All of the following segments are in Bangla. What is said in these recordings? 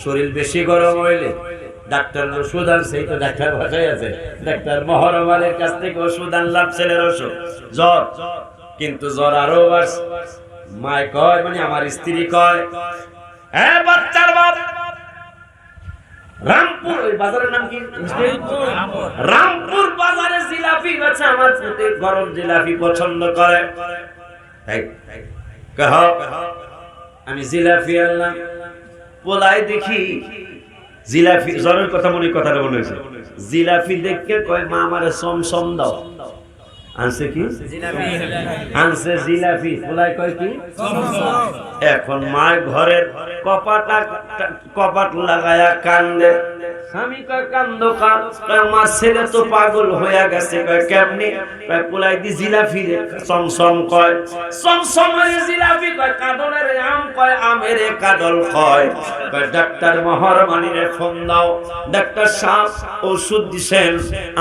শরীর বেশি গরম হইলে ডাক্তার ওষুধ আনছে, এই তো ডাক্তার ভাষায় আছে, ডাক্তার মহরমালের কাছ থেকে ওষুধ আনলাম ছেলের ওষুধ, জ্বর। কিন্তু জ্বর আরো বাড়ছে। মায় কয়, মানে আমার স্ত্রী কয়, হ্যাঁ বাচ্চার বাপ রামপুর, ওই বাজারের নাম কি, রামপুর বাজারে জিলাপি বেচে, আমার পুতে গরম জিলাপি পছন্দ করে। আমি জিলাপি আনলাম, পোলাই দেখি জিলাপি, জ্বরের কথা মনে, কথাটা মনে হয়েছে, জিলাপি দেখে কয় মা আমারে সমসম দাও। আনছে কি জিলাপি, আনছে জিলাপি, পোলাই কয় কি সমসম। এখন মা ঘরের কপাট লাগায়া কান্দে। স্বামী কয় কান্দো কান, আমার ছেলে তো পাগল হয়ে গেছে। কয় কেমনি? কয় পোলাই দি জিলাপি রে সমসম কয়, সমসমের জিলাপি কয়, কাদলের আম কয়, আমের কাদল কয়। কয় ডাক্তার মহরমানিরে ফোন দাও, ডাক্তার সাহেব ওষুধ দিছেন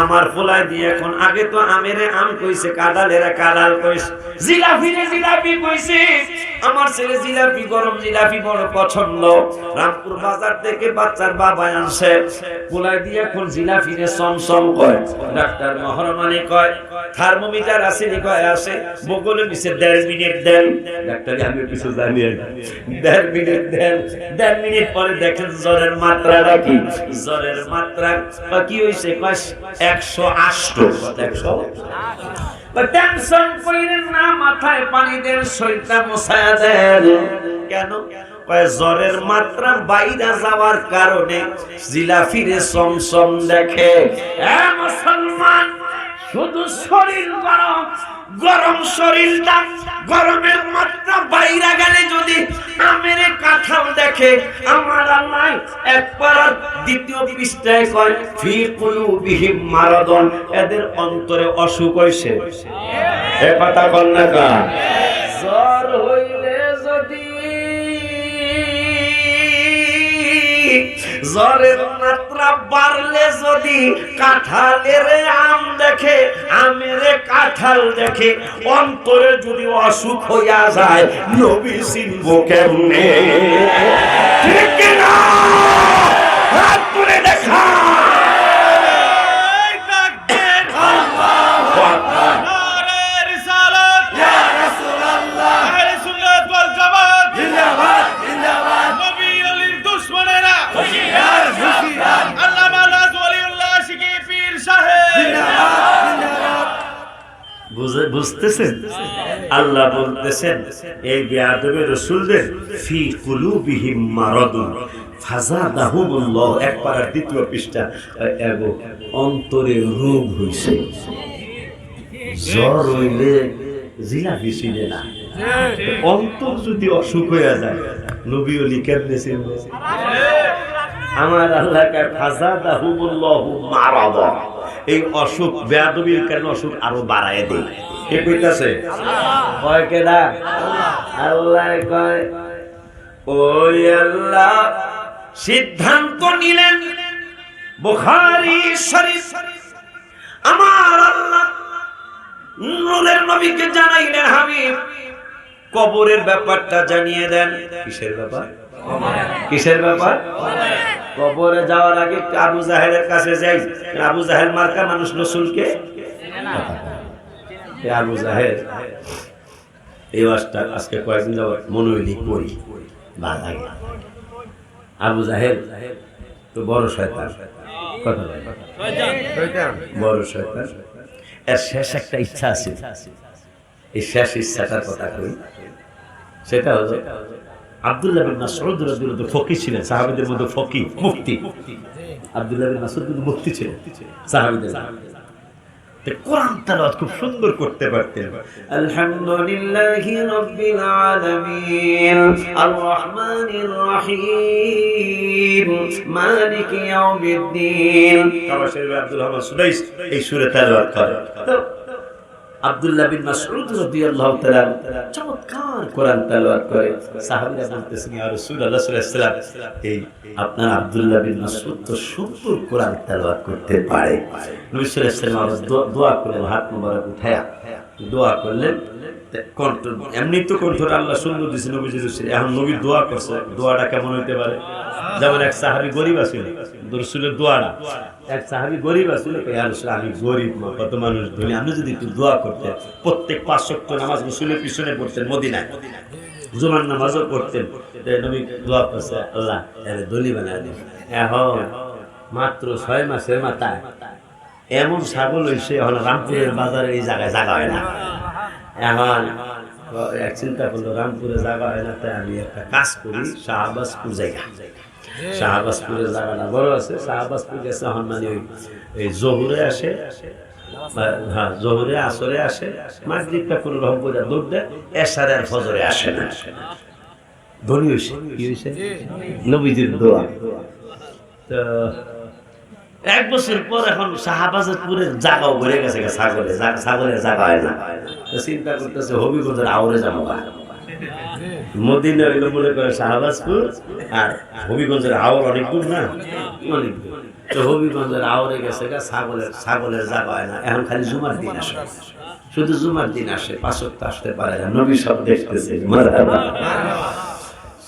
আমার পোলাই দিয়ে। এখন আগে তো আমের আম কইছে, কাদালের কাদাল কইছে, জিলাপি রে জিলাপি কইছে। আমার ছেলে জিলাপি, গরম জিলাপি বড় পছন্দ। রামপুর বাজার থেকে বাচ্চার বাবা আনছে, পোলাই দিয়ে এখন জিলাপি রে সমসম কয়। ডাক্তার মহরমানি কয় থার্মোমিটার আছে নি? কয় আছে। বগলে নিচে 1.5 মিনিট দেন। ডাক্তার আমি কিছু জানি না, 1.5 মিনিট দেন। 1.5 মিনিট পরে দেখেন জ্বরের মাত্রাটা কি, জ্বরের মাত্রা কি হইছে? 108। 100। টেনশন কইরেন না, মাথায় পানি দেন, শরীরটা মোছায়া দেন। কেন? জ্বরের মাত্রা বাইরে যাওয়ার কারণে জিলাফিরে সমসম দেখে। মুসলমান, শুধু শরীর গরম, গরম শরীরটা, গরমের মাত্রা বাইরে গেলে যদি আমের কাঁঠাল দেখে, আমার আল্লাহ একবার দ্বিতীয় পৃষ্ঠায় কয় ফি কুলুবিহিম মারাদন, এদের অন্তরে অসুখ হইছে। এ কথা বল না কা? জ্বর হইলে যদি, জ্বরের মাত্রা বাড়লে যদি কাঁঠালের আম দেখে, আমের কাঁঠাল দেখে, অন্তরে যদি অসুখ হইয়া যায়, নবী চিনব কেমনে? ঠিক না? হাত তুলে দেখা। বুঝতেছেন? আল্লাহ বলতেছেন এই বেয়াদবে রাসূলদের ফি কুলুবিহিম মারাদুন ফাযাদাহুমুল্লাহ, একবার দ্বিতীয় পৃষ্ঠা, এগো অন্তরে রোগ হইছে। জ্বর হইলে জিলাপি ছিনে না, অন্তর যদি অসুখ হয়ে যায়, নবী ওলি কেমনে চিনবে? আমার আল্লাহকে ফাযাদাহুমুল্লাহু মারাদা, এই অসুখ বেয়াদবির কারণে অসুখ আরো বাড়ায় দেয়। কে কইতাছে? কয় কেডা? আল্লাহ কয় ওই আল্লাহ সিদ্ধান্ত নিলেন, বুখারী শরীফ, আমার আল্লাহ নূরের নবীকে জানাইলেন, হাবিব কবরের ব্যাপারটা জানিয়ে দেন। কিসের ব্যাপার? কিসের ব্যাপার? কবরে যাওয়ার আগে আবু জাহেলের কাছে যাই। আবু জাহেল মার্কা মানুষ, রাসূলকে আবু জাহেল, এই ওয়াজটা আজকে কয়েকদিন যাবত মনে হইলি করি, ভালো লাগে। আবু জাহেল তো বড় শয়তান, কথা বড় শয়তান। এর শেষ একটা ইচ্ছা আছে, এই শেষ ইচ্ছাটার কথা কই। সেটা হলো আব্দুল্লাহ বিন মাসউদ রাদিয়াল্লাহু ফকি ছিলেন, সাহাবীদের মধ্যে ফকি, মুফতি। আব্দুল্লাহ বিন মাসউদ কিন্তু মুফতি ছিলেন সাহাবীদের। কোরআন তেলাওয়াত খুব সুন্দর করতে পারতেন। আলহামদুলিল্লাহি রাব্বিল আলামিন আর রহমানির রহিম মালিকি ইয়াউমিদ্দিন। কাবা শরীফে আব্দুল রহমান সুদাইস এই সূরা তেলাওয়াত করে। আব্দুল্লাহ বিন মাসউদ রাদিয়াল্লাহু তাআলা চমৎকার কোরআন তেলাওয়াত করে। সাহাবীরা বলতেছেন, ইয়া রাসূলুল্লাহ সাল্লাল্লাহু আলাইহি ওয়াসাল্লাম, এই আপনার আব্দুল্লাহ বিন মাসউদ তো সুন্দর কোরআন তেলাওয়াত করতে পারে। নবী সাল্লাল্লাহু আলাইহি ওয়াসাল্লাম দোয়া করে হাত মোবারক উঠায়া দোয়া করলেন কণ্ঠ এমনি তো কণ্ঠটা আল্লাহ সুন্দর দিয়েছে নবীজি, এখন নবী দোয়া করছে, দোয়াটা কেমন হইতে পারে? যেমন এক সাহাবী গরিব আছিল, রাসূলের দোয়াটা, এক সাহাবী গরিব আছিল, ইয়া রাসূল আমি গরিব, কত মানুষ ধনী, আপনি যদি একটু দোয়া করতেন, প্রত্যেক 5 ওয়াক্ত নামাজ রাসূলের পিছনে পড়তেন, মদিনায় জুমার নামাজও পড়তেন, নবী দোয়া করছে আল্লাহ এর ধনী বানায় দিন। এখন মাত্র 6 মাসের মাথায় এমন ছাগল হয়েছে, এখন রামপুরের বাজারে এই জায়গায় জায়গা হয় না। এখন এক চিন্তা করলো রামপুরে জায়গা হয় না, তাই আমি একটা কাজ করি, শাহবাজপুর জায়গা, শাহবাজপুরের জায়গাটা বড় আছে, শাহবাজপুর গেছে, এখন মানে ওই জহুরে আসে, হ্যাঁ জহুরে আসরে আসে, মাগরিবটা কোনো রকম করে দৌড় দেয়, এশারে আর ফজরে আসে না। ধনী হয়েছে, কি হয়েছে? নবীজির দোয়া। তো 1 বছর পর এখন শাহবাজপুরের জায়গাও ভরে গেছে, ছাগলের জায়গা হয় না। চিন্তা করতেছে হবিগঞ্জের আওরে যাবো, মদিনা হইলো মনে করে শাহবাজপুর, আর হবিগঞ্জের আওর অনেক দূর না, অনেক দূর। তো হবিগঞ্জের আওরে গেছে ছাগলের জায়গা হয় না, এখন খালি জুমার দিন আসে, শুধু জুমার দিন আসে, 5 ওয়াক্ত আসতে পারে না। নবী সব দেখতেছে,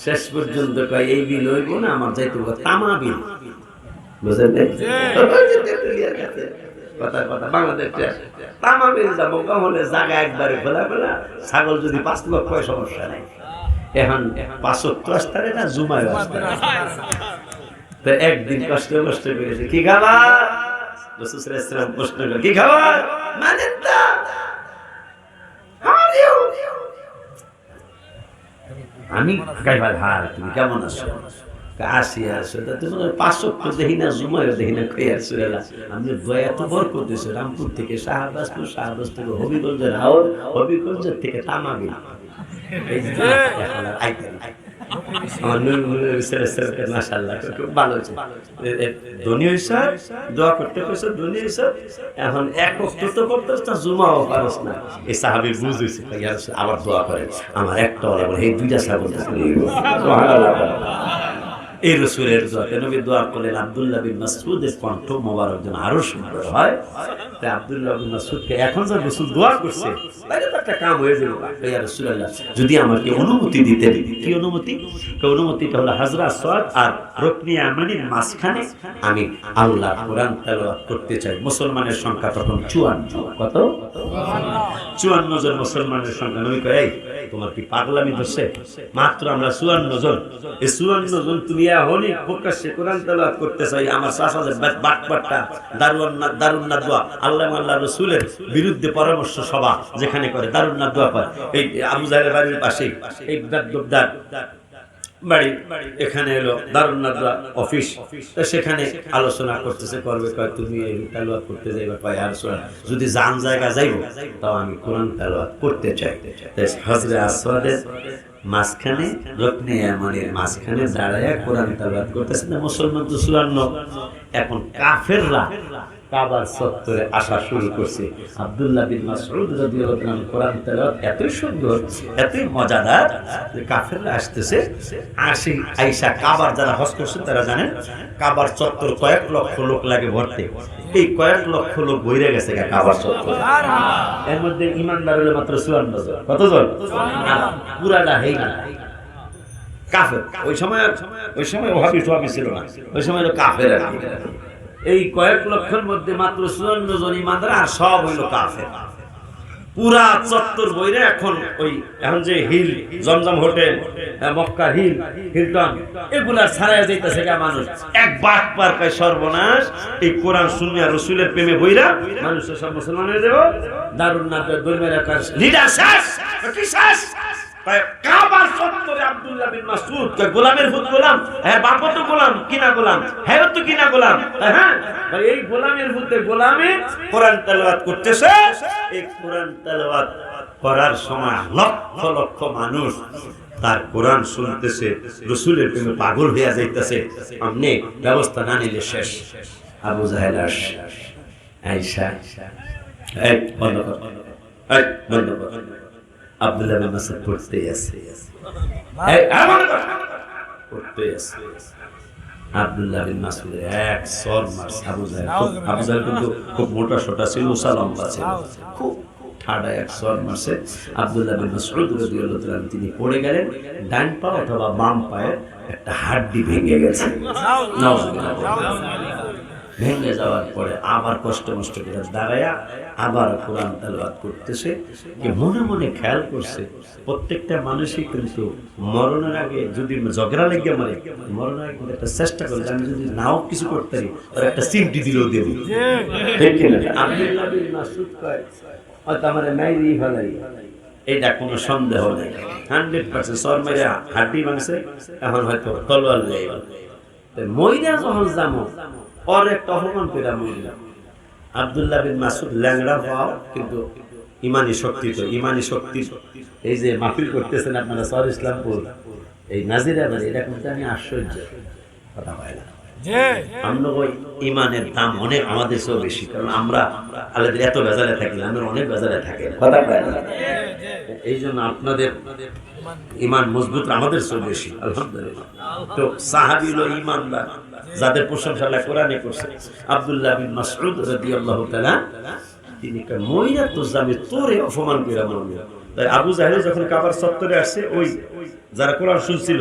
শেষ পর্যন্ত কয় এই বিল হইব না, আমার যাইতে তামা বিল, বুঝলেন? কথা কথা বাংলাদেশে তামা বিল যাবো, হলে জায়গা একবারে খোলা খোলা, ছাগল যদি 5 লক্ষ সমস্যা নেই। এখন 5 ওয়াক্ত আসতে পারে না, জুমায় আসতে পারে। তো একদিন কষ্ট করেছে, কি খাবার? রাসূল সাল্লাল্লাহু আলাইহি ওয়াসাল্লাম প্রশ্ন করলেন, কি খাবার? মানেন না, আমি খাইবার হাল, তুমি কেমন আছো? আসি আসো, তুমি 5 ওয়াক্ত দেখি না, জুমায় দেখি না, খেয়ে আসো। আমি দয়া তো বরকত দিয়েছো, রামপুর থেকে শাহবাজপুর, শাহবাজ থেকে হবিগঞ্জের হাওর, হবিগঞ্জের থেকে তামাবিল, এই যে এখন আইতে আমার মাশাআল্লাহ খুব ভালো হয়েছে, ধনী হয়েছে, দোয়া করতে কইছে, ধনী হয়েছে। এখন 1 ওয়াক্ত তো করতেছ না, জুমাও পারছ না। এই সাহাবীর বুঝ হইছে, আবার দোয়া করে, আমার একটা ওলা বলে এই 2টা ছাগল সুবহানাল্লাহ। এই রাসূলের দোয়াতে নবী দোয়া করলেন, আব্দুল্লাহ বিন মাসউদের কণ্ঠ মোবারক যেন আরো সুন্দর হয়। তাই আব্দুল্লাহ বিন মাসউদকে এখন যে রাসূল দোয়া করছে, তাইলে তো একটা কাম হয়ে যাবে, ইয়া রাসূলুল্লাহ যদি আমাকে অনুমতি দিতেন। কি অনুমতি? অনুমতিটা হলো হাজরা আসওয়াদ আর রুকনি ইয়ামানির মাঝখানে আমি আল্লাহর কোরআন তেলাওয়াত করতে চাই। মুসলমানের সংখ্যা তখন 54। কত? 54 জন মুসলমানের সংখ্যা। নবী কয়, এই তোমার কি পাগলামি ধরছে? মাত্র আমরা 54 জন, এই 54 জন তুমি এখনই প্রকাশ্যে কোরআন তেলাওয়াত করতে চাই? আমার চাচাদের বাটপাটটা দারুন নাদওয়া আল্লাহ আল্লাহ রাসূলের বিরুদ্ধে পরামর্শ সভা যেখানে করে, দারুন নাদওয়া করে, এই আবু জাহেলের বাড়ির পাশেই এই দারদার বাড়ি, এখানে এলো দারুন নাদওয়া অফিস, সেখানে আলোচনা করতেছে, করবে কয় তুমি এই তেলাওয়াত করতে যাইবা? কয় আর যদি জান জায়গা যাইবো তাও আমি কোরআন তেলাওয়াত করতে চাই। তাই হযরত আসওয়াদের মাঝখানে, রুকনে ইয়ামানের মাঝখানে দাঁড়ায়া কোরআন তেলাওয়াত করতেছেন। মুসলমান তো 54, এখন কাফেররা কাবার চত্বরে আসা শুরু করছে। আব্দুল্লাহ বিন মাসউদ রাদিয়াল্লাহু আনহু কোরআন তেলাওয়াত এতই সুন্দর, এতই মজাদার যে কাফেররা আসতেছে। আইসা কাবার যারা হজ করছেন তারা জানেন, কাবার চত্বর কয়েক লক্ষ লোক লাগে ভরতে, এই কয়েক লক্ষ লোক বইরে গেছে কাবার চত্বর। এর মধ্যে ইমানদার হলো মাত্র 54 জন। কতজন? পুরাটা হেই না কাফের। ওই সময় ওহাবি টোহাবি ছিল না, ওই সময় হলো কাফের। এই কয়েক লক্ষের মধ্যে মাত্র 54 জন ইমানদার, আর সব হইল কাফের। পুরা চত্বর বইরে এখন যে হিল, জমজম হোটেল, মক্কা হিল, হিলটন, এগুলা ছাড়াই যাইতেছে মানুষ। এক বাট পার কয় সর্বনাশ, এই কোরআন শুনিয়া রাসূলের প্রেমে বইরা মানুষ সব মুসলমান হয়ে যাবে। দারুন নাদওয়া দরমের একার লিডার শেষ, কি শেষ? কাবার চত্বরে আব্দুল্লাহ বিন মাসউদ কে গোলামের ফুত গোলাম, হ্যাঁ বাপও তো গোলাম, কিনা গোলাম, হ্যাঁ তো কিনা গোলাম, হ্যাঁ এই গোলামের ফুতে গোলামে কোরআন তেলাওয়াত করতেছে। এই কোরআন তেলাওয়াত করার সময় লক্ষ লক্ষ মানুষ তার কোরআন শুনতেছে, রাসূলের প্রেমে পাগল হয়ে যাইতেছে। আমনে ব্যবস্থা না নিলে শেষ। আবু জাহেল আয়েশা এই বন্ধ কর, এই বন্ধ কর। আব্দুল্লাহ বিন মাসউদ পড়তে আছে, এই পড়তে আছে। আব্দুল্লাহ বিন মাসউদের এক সর মারছে আবু জাহেল। আবু জাহেল কিন্তু খুব মোটা সোটা ছিল, উঁচা লম্বা ছিল, খুব ঠাডায় এক সর মারছে। আব্দুল্লাহ বিন মাসউদ রাদিয়াল্লাহু তাআলা তিনি পড়ে গেলেন, ডান পা অথবা বাম পায়ের একটা হাড়টি ভেঙে গেছে। ভেঙে যাওয়ার পরে আবার কষ্ট করে দাঁড়ায়া আবার কোরআন তেলাওয়াত করতেছে। কি মনে মনে খেয়াল করছে প্রত্যেকটা মানুষই কিন্তু মরণের আগে যদি ঝগড়া লেগে মরে, মরণের আগে একটা চেষ্টা করে আমি যদি নাও কিছু করতে পারি ওর একটা সিমটি দিলেও দেব। ঠিক কিনা? আব্দুল্লাহ বিন মাসউদ কয় হয়তো আমার মাইরি ফেলাই, এইটা কোনো সন্দেহ নেই, 100% সর মেরে হাড্ডি ভাঙছে, এখন হয়তো তলোয়ার লেগে গেল। মইরা যখন যাবো ওর একটা অপমান পেরা মহিলা। আব্দুল্লাহ বিন মাসউদ ল্যাংড়া হওয়া কিন্তু ইমানি শক্তি, তো ইমানি শক্তি এই যে মাহফিল করতেছেন আপনারা সর ইসলামপুর এই নাজিরা বাড়ি, এটা কিন্তু আমি আশ্চর্য কথা পাই না। আমরা ওই ইমানের দাম অনেক আমাদের চেয়েও বেশি, কারণ আমরা আলাদা এত বেজারে থাকি, আমরা অনেক বেজারে থাকি কথা পাই না। এই জন্য আপনাদের ইমান মজবুত আমাদের চেয়েও বেশি আলহামদুলিল্লাহ। তো সাহাবী হলো ইমানদার যাদের প্রশংসা আল্লাহ কোরআনে করছে। আব্দুল্লাহ বিন মাসউদ রাদিয়াল্লাহু তাআলা তিনি মইরা তো জামে তোরে অপমান কইরা মারলো। তাই আবু জাহেল যখন কাবার চত্বরে আসছে, ওই যারা কোরআন শুনছিল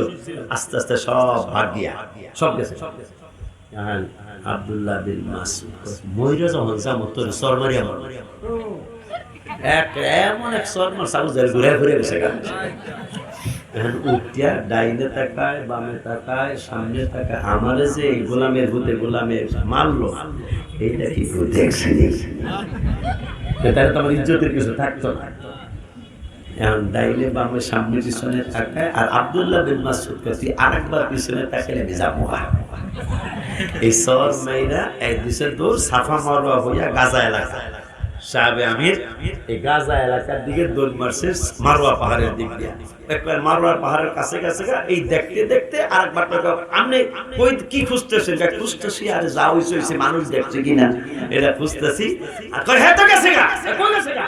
আস্তে আস্তে সব ভাগ গিয়া সব গেছে। আব্দুল্লাহ বিন মাসউদ মইরা যখন জামে তোরে সর মারিয়া মারলো, এক এমন এক সর মার আবু জাহেল ঘুরে ঘুরে গেছে। উঠিয়া ডাইনে তাকায়, বামে তাকায়, সামনে তাকায়, আমারে যে গোলামের ভূতে গোলামে মারলো এইটা কি দেখছে, তাহলে তো আমার ইজ্জতের কিছু থাকতো না। এখন ডাইনে বামে সামনে পিছনে তাকায়, আর আব্দুল্লাহ বিন মাসউদ কাছে আরেকবার পিছনে তাকালে আমি যাবো। এই সর মাইরা এক দিশে দৌড় সাফা মারওয়া হইয়া গাজা এলাকা সাহাবে আমির এই গাজা এলাকার দিকে দৌড় মারছে, মারওয়া পাহাড়ের দিক দিয়ে। একবার মারওয়ার পাহাড়ের কাছে কাছে এই দেখতে দেখতে আরেকবার আপনি কই কি খুঁজতেছেন? খুঁজতেছি, আরে যা হইছে মানুষ দেখছে কিনা এটা খুঁজতেছি। আর কই হ্যাঁ তো গেছে গা, কই গেছে গা,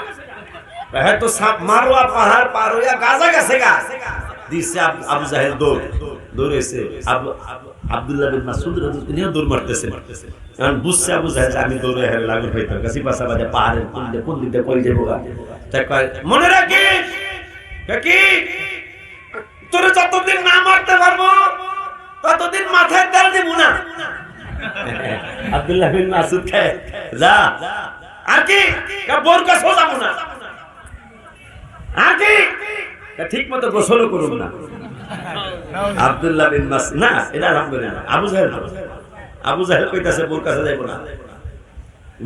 হ্যাঁ তো মারওয়া পাহাড় পার হইয়া গাজা গেছে গা দিছে। আবু জাহেল দৌড়েছে, আব্দুল্লাহ বিন মাসউদ রাদিয়াল্লাহু দৌড় মারতেছে। এখন বুঝছে আবু জাহেল আমি দৌড়ে হেরে লাগু হইতাম কাছে পাশা বাদে পাহাড়ের কোন দিকে কই যাবো গা। তাই কয় মনে রাখিস কি তোরে যতদিন না মারতে পারবো ততদিন মাথায় তেল দেব না। আব্দুল্লাহ বিন মাসউদ কয় যা আর কি বোর কাছে যাব না, আর কি ঠিক মতো গোসল করুন না। আব্দুল্লাহ বিন মাসউদ না, এটা আলহামদুলিল্লাহ আবু জাহেল কইতাছে বোর কাছে যাইব না,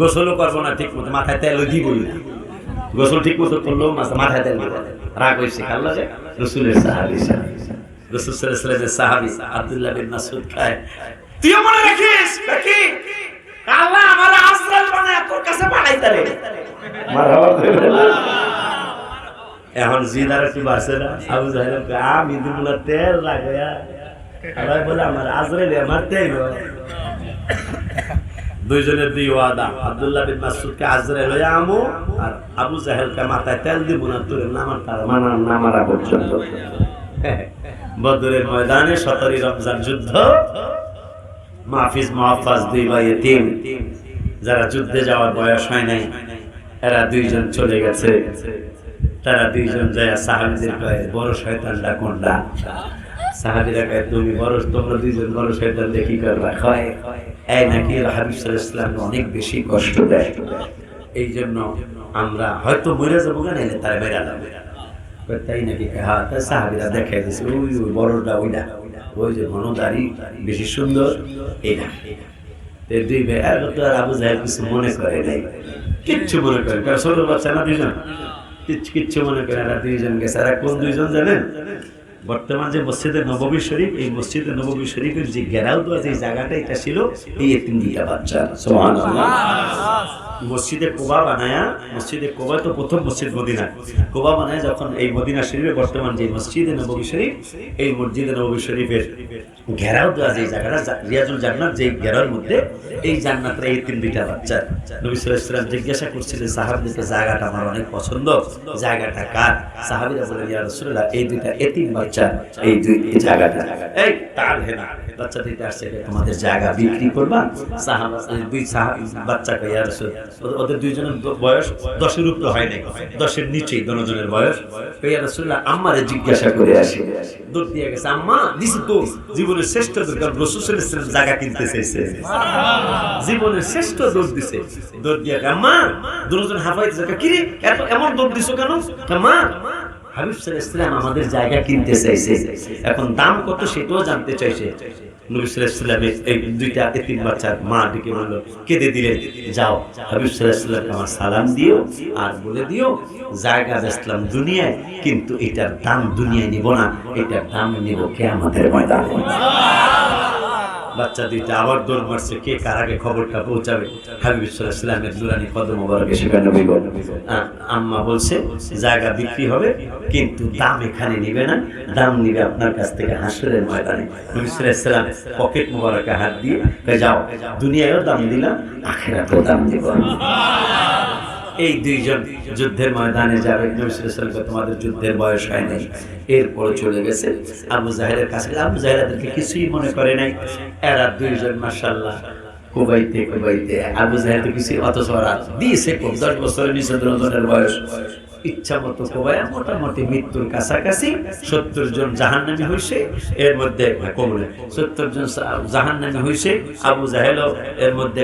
গোসল করব না ঠিক মতো, মাথায় তেল দিবই না। গোসল ঠিক মতো করলো মাথায় তেল দিব, রাগ হইছে আল্লাহ যে রাসূলের সাহাবী, রাসূল সাল্লাল্লাহু আলাইহি ওয়াসাল্লামের সাহাবী আব্দুল্লাহ বিন মাসউদ কয় তুই মনে রাখিস কি আল্লাহ আমার আজরাইল বানায় তোর কাছে পাঠাইতারে। মারহাবা। এখন জিনার কি বাসে না, আবু জাহেল কয় আমি দিবলা তেল লাগায়া, আল্লাহ বলে আমার আজরাইল আমার তেল। দুইজনের দুই ওয়াদা, আব্দুল্লাহ বিন মাসউদ কে আজরাইল লইয়া আমু, আর আবু জাহেল কে মাথায় তেল দিব না তোরে না মারা পর্যন্ত। বদরের ময়দানে 17 রমজান যুদ্ধ, মাহফিজ মুহাফফাজ দুই ভাই এতিম, যারা যুদ্ধে যাওয়ার বয়স হয় নাই এরা দুইজন চলে গেছে। তারা দুইজন যায় সাহাবীদের কয় বড় শয়তানটা কোনটা? সাহাবীরা কয় তুমি বড়, তোমরা দুইজন বড় শয়তান দেখি করবা। কয় এই নাকি হাবিব সাল্লাল্লাহু আলাইহি ওয়াসাল্লাম অনেক বেশি কষ্ট দেয়, এই জন্য আমরা হয়তো মরে যাবো না, নাইলে তারা বেরা যাবে। তাই নাকি? হ্যাঁ। তাই সাহাবীরা দেখাই দিছে ওই বড়টা ওইটা, ওই যে ঘন দাড়ি বেশি সুন্দর এইটা। দুই ভাই আর আবু জাহেল কিছু মনে করে নাই, কিচ্ছু মনে করে, কারণ ছোট বাচ্চা না দুইজন, কিচ্ছু মনে করে না। দুইজন গেছে। আর কোন দুইজন জানেন? বর্তমান যে মসজিদে নববী শরীফ, এই মসজিদে নববী শরীফের যে ঘেরাও দেওয়া যে জায়গাটা, এটা ছিল এই এতিম দুইটা বাচ্চা। সুবহানাল্লাহ। মসজিদে কোবা বানায়া, মসজিদে কোবা তো প্রথম মসজিদ মদিনা, কোবা বানায় যখন এই মদিনা শরীফে বর্তমান যে মসজিদে নববী শরীফ, এই মসজিদে নববী শরীফের ঘেরাও দেওয়া যে জায়গাটা রিয়াজুল জান্নাত, যে ঘেরার মধ্যে এই জান্নাতের এই তিন দুইটা বাচ্চা। নবী সাল্লাল্লাহু আলাইহি ওয়াসাল্লাম জিজ্ঞাসা করছিলেন সাহাবীদেরকে জায়গাটা আমার অনেক পছন্দ, জায়গাটা কার? সাহাবীরা বললেন ইয়া রাসূলুল্লাহ এই দুইটা এতিম বাচ্চা বাচ্চা এই দুই জায়গাটা এই তার হেনা বাচ্চা দিতে আসছে তোমাদের জায়গা বিক্রি করবা সাহাবা দুই বাচ্চাকে ইয়া রাসূল ওদের দুইজনের বয়স 10 এর উপরে হয় নাই 10 এর নিচেই দুজনের বয়স ইয়া রাসূলুল্লাহ আম্মারে জিজ্ঞাসা করে আসে দুধ দিয়ে গেছে আম্মা দিস তো জীবনের শ্রেষ্ঠ দরকার রাসূল সাল্লাল্লাহু আলাইহি ওয়াসাল্লাম জায়গা কিনতে চাইছে জীবনের শ্রেষ্ঠ দুধ দিছে দুধ দিয়ে আম্মা দুজন হাফাইজ জায়গা কি রে এমন দুধ দিছো কেন আম্মা হাবিব সাল্লাল্লাহু আলাইহি ওয়াসাল্লাম আমাদের জায়গা কিনতে চাইছে এখন দাম কত সেটাও জানতে চাইছে নবী সাল্লাল্লাহু আলাইহি ওয়াসাল্লাম এই দুইটা এতিম বাচ্চার মা ডেকে বলল কেঁদে দিলেন যাও হাবিব সাল্লাল্লাহু আলাইহি ওয়াসাল্লাম আমার সালাম দিও আর বলে দিও জায়গা বেচলাম দুনিয়ায় কিন্তু এটার দাম দুনিয়ায় নিব না এটার দাম নিব কিয়ামতের ময়দানে বাচ্চা দুইটা আবার দৌড় মারছে কে কার আগে খবরটা পৌঁছাবে হাবিব সাল্লাল্লাহু আলাইহি ওয়াসাল্লামের নুরানি কদম মোবারকে সেখানে নবী বল আম্মা বলছে জায়গা বিক্রি হবে কিন্তু দাম এখানে নেবে না দাম নেবে আপনার কাছ থেকে হাসরের ময়দানে নবী সাল্লাল্লাহু আলাইহি ওয়াসাল্লাম পকেট মোবারকে হাত দিয়ে যাও দুনিয়ায়ও দাম দিলাম আখিরাতেও দাম দেব এই দুইজন যুদ্ধের ময়দানে যাবে নবী সাল্লাল্লাহু আলাইহি ওয়াসাল্লাম তোমাদের যুদ্ধের বয়স হয় নাই এরপরে চলে গেছে আবু জাহেলের কাছে আবু জাহেলকে কিছুই মনে করে নাই এরা দুইজন মাশাআল্লাহ কুবাইতে আবু জাহেল তো কিছু অত সরা দিয়েছে 10 বছরের নিচে দুজনের বয়স ইচ্ছা মতো কোবায়া মোটামুটি মৃত্যুর কাছাকাছি 70 জন জাহান্নামী হইছে এর মধ্যে কমলে 70 জন জাহান্নামী হইছে আবু জাহেল এর মধ্যে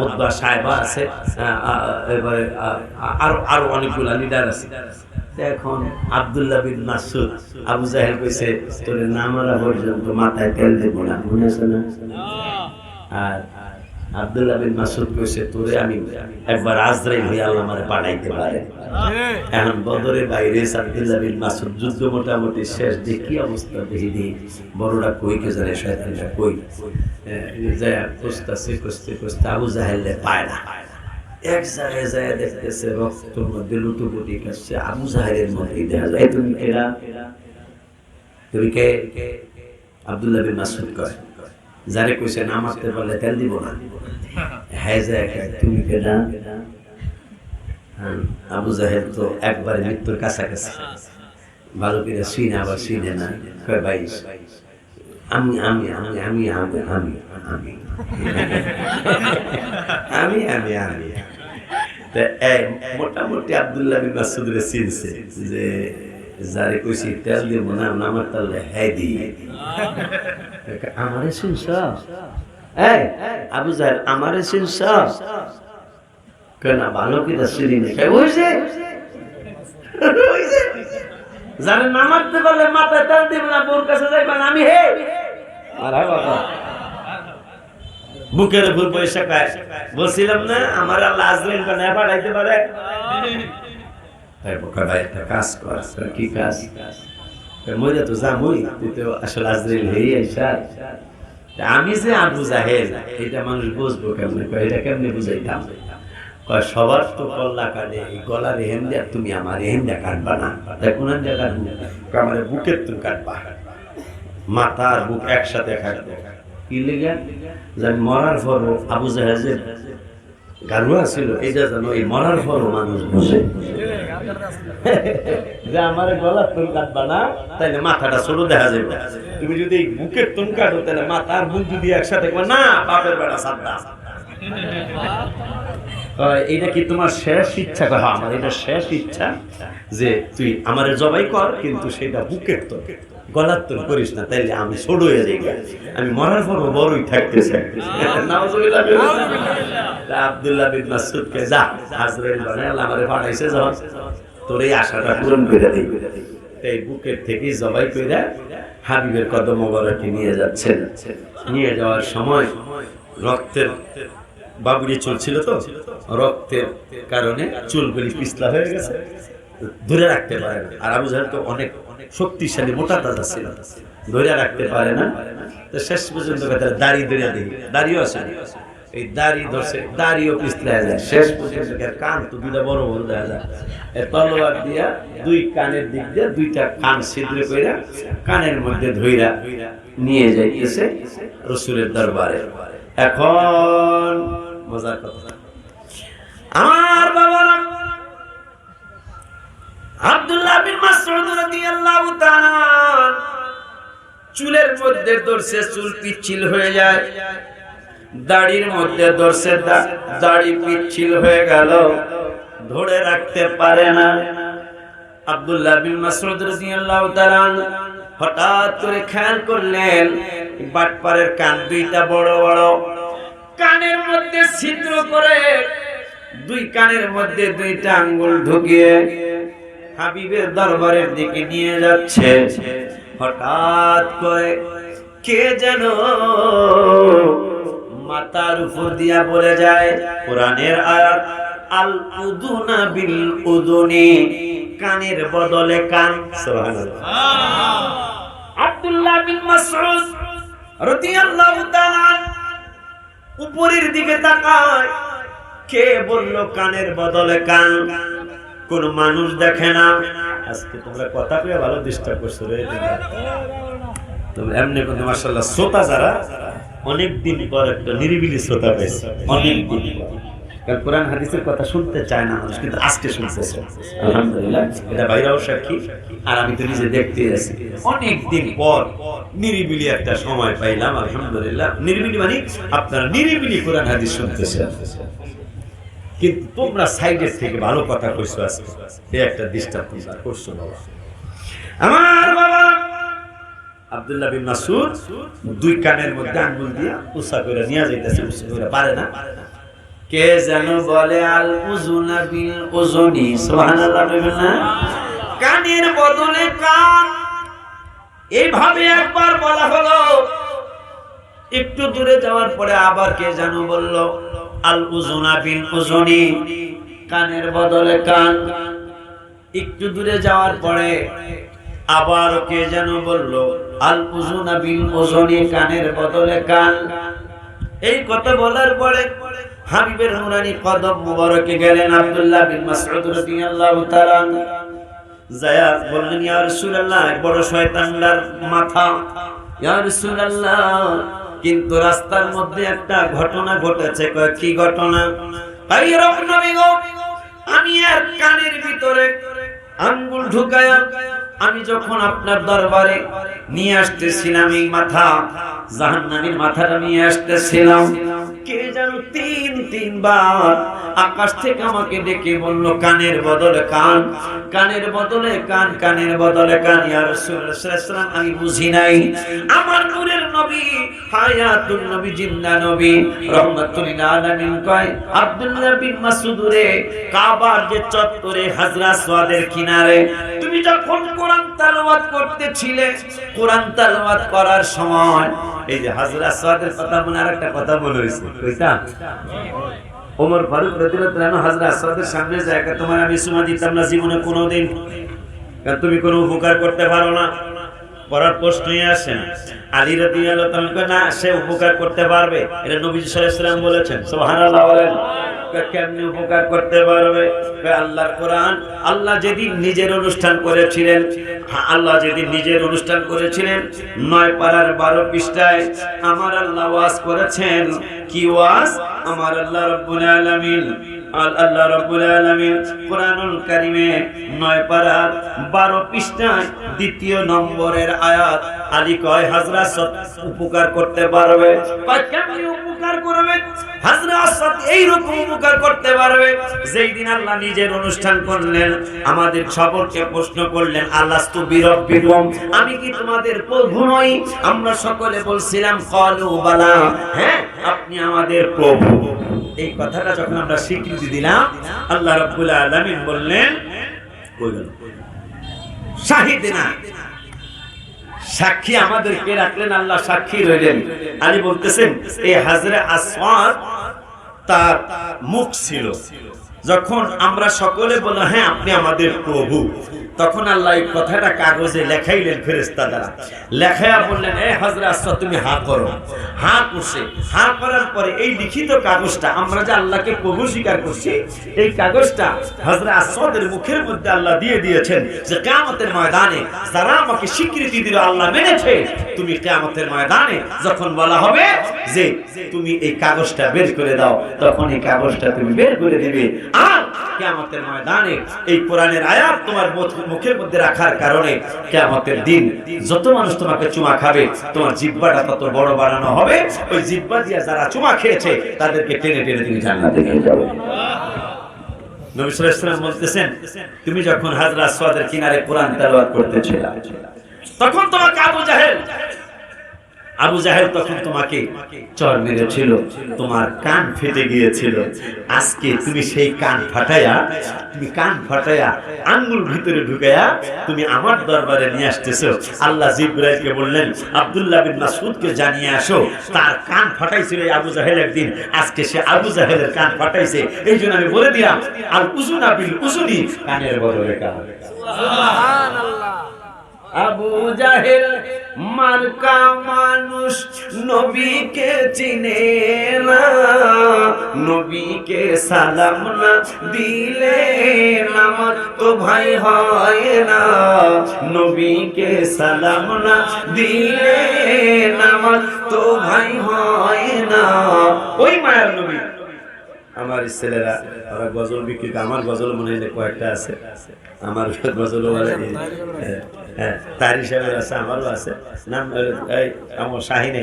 উতবা সাহেবা আছে এবারে আর অনেকগুলো লিডার আছে এখন আব্দুল্লাহ বিন মাসউদ আবু জাহেল কইছে তোর নামরা পর্যন্ত মাথায় তেল দেব না মনে আছে না আর আব্দুল্লাহ বিন মাসউদ কইছে তোরে আমি একবার আজরাইল হই আল্লাহ আমারে পাঠাইতে পারে এখন বদরের বাইরে আব্দুল্লাহ বিন মাসউদ যুদ্ধ মোটামুটি শেষ দেখি অবস্থা দেখি বড়রা কই কে জানে শয়তানরা কই যায় কষ্ট আবু জাহেলে পায় না এক জায়গায় যায় দেখতেছে রক্তের মধ্যে লুটোপুটি কাছে আবু জাহেলের মধ্যে দেখা যায় তুমি কে আব্দুল্লাহ বিন মাসউদ কয় যারে কইছে না মারতে পারলে তেল দিব না হ্যাঁ যায় তুমি কেডা আবু জাহেল তো একবারে মৃত্যুর কাছাকাছি ভালো করে শুনে আবার শুনে না কয় ভাই আমি আমি আমি আমি আমি আমি আমি আমি আমি মোটামুটি আব্দুল্লাহ বিন মাসউদ রে চিনছে যে যারে কইছি তেল দিব না আমার তাহলে হ্যাঁ দিই আমারে শুনছ এই আবু জাহেল আমারে শুনছ কেন ভালো কিনা শুনি না হইছে যারে না মারতে পারলে মাথায় তেল দিব না বোর কাছে যাইবা না আমি হে আর বাবা বুকের উপর পয়সা পায় বলছিলাম না আমার আল্লাহ আজরাইল বানায় পাঠাইতে পারে একটা কাজ কর কি কাজ মজা তো যাবই তুই তো আসলে আজরাইল হয়ে আইসার আমি যে আবু জাহেল এটা মানুষ বুঝবো কেমনে এটা কেমনে বুঝাইতাম সবার তো কল্লা কাটে গলার হেন্দা তুমি আমার হেন্দা কাটবা না কোন কাটবো আমার বুকের তুমি কাটবা মাথা আর বুক একসাথে কাটবে কি লেগে মরার পর আবু জাহেল গারুয়া ছিল এটা জানো এই মরার পরও মানুষ বুঝে যে আমার গলার তুন কাটবা না তাইলে মাথাটা ছোট দেখা যাবে তুমি যদি এই বুকের তুন কাটো তাহলে মাথার বুক যদি একসাথে না বাপের বেড়া সাদা এইটা কি তোমার শেষ ইচ্ছা? আমার এটা শেষ ইচ্ছা যে তুই আমার জবাই কর কিন্তু সেটা বুকের তো গলার তোর করিস না তাইলে আমি ছোট হয়ে যাই আমি মরার পর বড়ই থাকতেছি আব্দুল্লাহ বিন মাসউদ কে যা আজরাইল বানায় আমারে পাঠাইছে যখন তোর এই আশাটা পূরণ করে দেই এই বুকের থেকে জবাই কইরা হাবিবের কদম মোবারকে নিয়ে যাচ্ছেন নিয়ে যাওয়ার সময় রক্তের বাবুড়ি চলছিল তো রক্তের কারণে চুলগুলি পিছলা হয়ে গেছে ধরে রাখতে পারে না আর আবু জাহেল তো অনেক শক্তিশালী মোটা তাজা ছিল ধরে রাখতে পারে না তো শেষ পর্যন্ত দাড়ি ধরে দেখি দাড়িও আছে এই দাড়ি ধরছে দাড়িও পিছলা যায় শেষ পর্যন্ত কান তো দুটা বড় বড় দেখা যায় তলোয়ার দিয়া দুই কানের দিক দিয়ে দুইটা কান ছিদ্র কইরা কানের মধ্যে ধইরা নিয়ে যাইতেছে রাসূলের দরবারে এখন মজার কথা আমার বাবারা আব্দুল্লাহ বিন মাসউদ রাদিয়াল্লাহু তাআলা চুলের মধ্যে ধরছে, চুল পিচ্ছিল হয়ে যায়, দাড়ির মধ্যে ধরছে, দাড়ি পিচ্ছিল হয়ে গেল, ধরে রাখতে পারে না। আব্দুল্লাহ বিন মাসউদ রাদিয়াল্লাহু তাআলা হঠাৎ করে খেয়াল করলেন বাটপারের কান দুইটা বড় বড়, কানের মধ্যে ছিদ্র করে দুই কানের মধ্যে দুইটা আঙ্গুল ঢুকিয়ে হাবিবের দরবারের দিকে নিয়ে যাচ্ছে। হঠাৎ করে কে যেন মাথার উপর দিয়া বলে যায় কোরআনের আয়াত, আল উযুনা বিল উযুনি, কানের বদলে কান। সুবহানাল্লাহ। আব্দুল্লাহ বিন মাসউদ রাদিয়াল্লাহু তাআলা উপরের দিকে তাকায়, কে বলল কানের বদলে কান? কোন মানুষ দেখে না। আজকে তোমরা কথা কয়ে ভালো ডিস্টার্ব করছো রে তোমরা। এমনি কিন্তু মাশাআল্লাহ শ্রোতা যারা অনেক দিন পর একটা নিরিবিলি শ্রোতা পেয়েছে, অনেক দিন পর। কারণ কোরআন হাদিসের কথা শুনতে চায় না মানুষ, কিন্তু আজকে শুনতেছে। আলহামদুলিল্লাহ, এটা বাইরেও সাক্ষী, আর আমি তো নিজে দেখতে আছি। অনেক দিন পর নিরিবিলি একটা সময় পাইলাম, আলহামদুলিল্লাহ। নিরিবিলি মানে আপনারা নিরিবিলি কোরআন হাদিস শুনতেছেন, কিন্তু তোমরা সাইডের থেকে ভালো কথা কইছো। আজকে এই একটা ডিস্টার্ব তোমরা করছো বাবা। আমার বাবা আব্দুল্লাহ বিন মাসউদ দুই কানের মধ্যে আঙ্গুল দিয়ে উসা করে নিয়ে যাইতেছে, উসা করে পারে না। কে যেন বলে আল উযুনা বিল উযুনি, সুবহানাল্লাহ। কানের বদলে কান, এইভাবে একবার বলা হলো। একটু দূরে যাওয়ার পরে আবার কে যেন বলল আল উযুনা বিল উযুনি, কানের বদলে কান। একটু দূরে যাওয়ার পরে আবার কে যেন বলল আল উযুনা বিল উযুনি, কানের বদলে কান। এই কথা বলার পরে হাবিবের নুরানি কদম মুবারকে গেলেন আব্দুল্লাহ বিন মাসউদ রাদিয়াল্লাহু তাআলা, যায়া বললেন ইয়া রাসূলুল্লাহ, বড় শয়তানদার মাথা, ইয়া রাসূলুল্লাহ, কিন্তু রাস্তার মধ্যে একটা ঘটনা ঘটেছে। কয় কি ঘটনা? আমি আর কানের ভিতরে আঙ্গুল ঢুকায়া আমি যখন আপনার দরবারে নিয়ে আসতেছিলাম, এই মাথা, জাহান্নামীর মাথাটা নিয়ে আসতেছিলাম, কে যেন তিনবার আকাশ থেকে আমাকে ডেকে বলল কানের বদলে কান, কানের বদলে কান, কানের বদলে কান। ইয়া রাসূলুল্লাহ সাল্লাল্লাহু আলাইহি ওয়াসাল্লাম, আমি বুঝি নাই আমার নূরের নবী, হায়াতুন নবী, জিন্দা নবী, রাহমাতুল লিল আলামিন কয় আব্দুল্লাহ বিন মাসউদ রে, কাবার যে চত্বরে হাজরা আসওয়াদের কিনারে তুমি যখন কোরআন তেলাওয়াত করতেছিলে, কোরআন তেলাওয়াত করার সময় এই যে হাজরা আসওয়াদের কথা মনে আরেকটা কথা মনে হইছে। কইতা ওমর ফারুক রাদিয়াল্লাহু আনহু হাজরা আসওয়াদের সামনে যায়, তোমার আমি সুমা দিতাম না জীবনে কোনোদিন, কারণ তুমি কোনো উপকার করতে পারো না। পড়ার প্রশ্নই আসে না। আলী রাদিয়াল্লাহু তাআলা না, সে উপকার করতে পারবে, এটা নবী সাল্লাল্লাহু আলাইহি ওয়াসাল্লাম বলেছেন। সুবহানাল্লাহ বলেন। কেমনে উপকার করতে পারবে? আল্লাহর কোরআন, আল্লাহ যেদিন নিজের অনুষ্ঠান করেছিলেন, আল্লাহ যেদিন নিজের অনুষ্ঠান করেছিলেন 9 পারার 12 পৃষ্ঠায় আমার আল্লাহ ওয়াজ করেছেন। কি ওয়াজ? আমার আল্লাহ রাব্বুল আলামিন, আল্লাহ রাব্বুল আলামিন কোরআনুল কারীমে 9 পারা 12 পৃষ্ঠায় 2 নম্বরের আয়াত, আলী কয় হযরত উপকার করতে পারবে। কয় কেমনে উপকার করবে? হযরত এই রকম উপকার করতে পারবে যেই দিন আল্লাহ নিজের অনুষ্ঠান করলেন, আমাদের সকলকে প্রশ্ন করলেন আলাস্তু বিরাব্বিকুম, আমি কি তোমাদের প্রভু নই? আমরা সকলে বলছিলাম ক্বালু বালা, হ্যাঁ আপনি আমাদের প্রভু। এই কথাটা যখন আমরা স্বীকৃতি দিলাম, আল্লাহ রাব্বুল আলামিন বললেন কইবেন শাহিদনা, সাক্ষী আমাদেরকে রাখলেন, আল্লাহ সাক্ষী রইলেন। আলী বলতেছেন এই হাজরে আসওয়াদ তার মুখ ছিল। যখন আমরা সকলে বললাম হ্যাঁ আপনি আমাদের প্রভু, তখন আল্লাহ এই কথাটা কাগজে লেখাইলেন ফেরেশতা দ্বারা। লেখায়া বললেন এই হযরত আসওয়াদ তুমি হা করো। হা করছে। হা করার পরে এই লিখিত কাগজটা, আমরা যে আল্লাহকে প্রভু স্বীকার করছি, এই কাগজটা হযরত আসওয়াদের মুখের মধ্যে আল্লাহ দিয়ে দিয়েছেন যে কিয়ামতের ময়দানে যারা আমাকে স্বীকৃতি দিল, আল্লাহ মেনেছে, তুমি কিয়ামতের ময়দানে যখন বলা হবে যে তুমি এই কাগজটা বের করে দাও, তখন এই কাগজটা তুমি বের করে দিবে। আর কিয়ামতের ময়দানে এই কোরআনের আয়াত তোমার মুখের মধ্যে রাখার কারণে কিয়ামতের দিন যত মানুষ তোমাকে চুমা খাবে তোমার জিহ্বাটা তত বড় বানানো হবে। ওই জিহ্বা দিয়ে যারা চুমা খেয়েছে তাদেরকে টেনে টেনে তুমি জান্নাতে নিয়ে যাবে। নবী সাল্লাল্লাহু আলাইহি ওয়াসাল্লাম বলতেছেন, তুমি যখন হাজরা আসওয়াদের কিনারে কোরআন তেলাওয়াত করতেছিলে তখন তোমাকে আবু জাহেল তখন তোমাকে চর মেরেছিল, তোমার কান ফেটে গিয়েছিল। আজকে তুমি সেই কান ফাটায়া আঙ্গুল ভিতরে ঢুকায়া তুমি আমার দরবারে নিয়ে আসতেছো। আল্লাহ জিবরাইলকে বললেন আব্দুল্লাহ বিন মাসউদকে জানিয়ে আসো, তার কান ফাটাইছিল আবু জাহেল একদিন, আজকে সে আবু জাহেলের কান ফাটাইছে। এই জন্য আমি বলে দিলাম আল উযুনা বিল উযুনি, কানের বদলে কান। সুবহানাল্লাহ। আবু জাহেল মার্কা মানুষ নবীকে চিনে না, নবীকে সালাম না দিলে আমার তো ভাই হয় না, নবীকে সালাম না দিলে আমার তো ভাই হয় না। ওই মায়ের নবী আমার ছেলেরা ওরা গজল বিক্রি, আমার গজল মনে হয় কয়েকটা আছে, আমার গজল তারি সাহেবের আছে, আমারও আছে, নাম আমার শাহিনে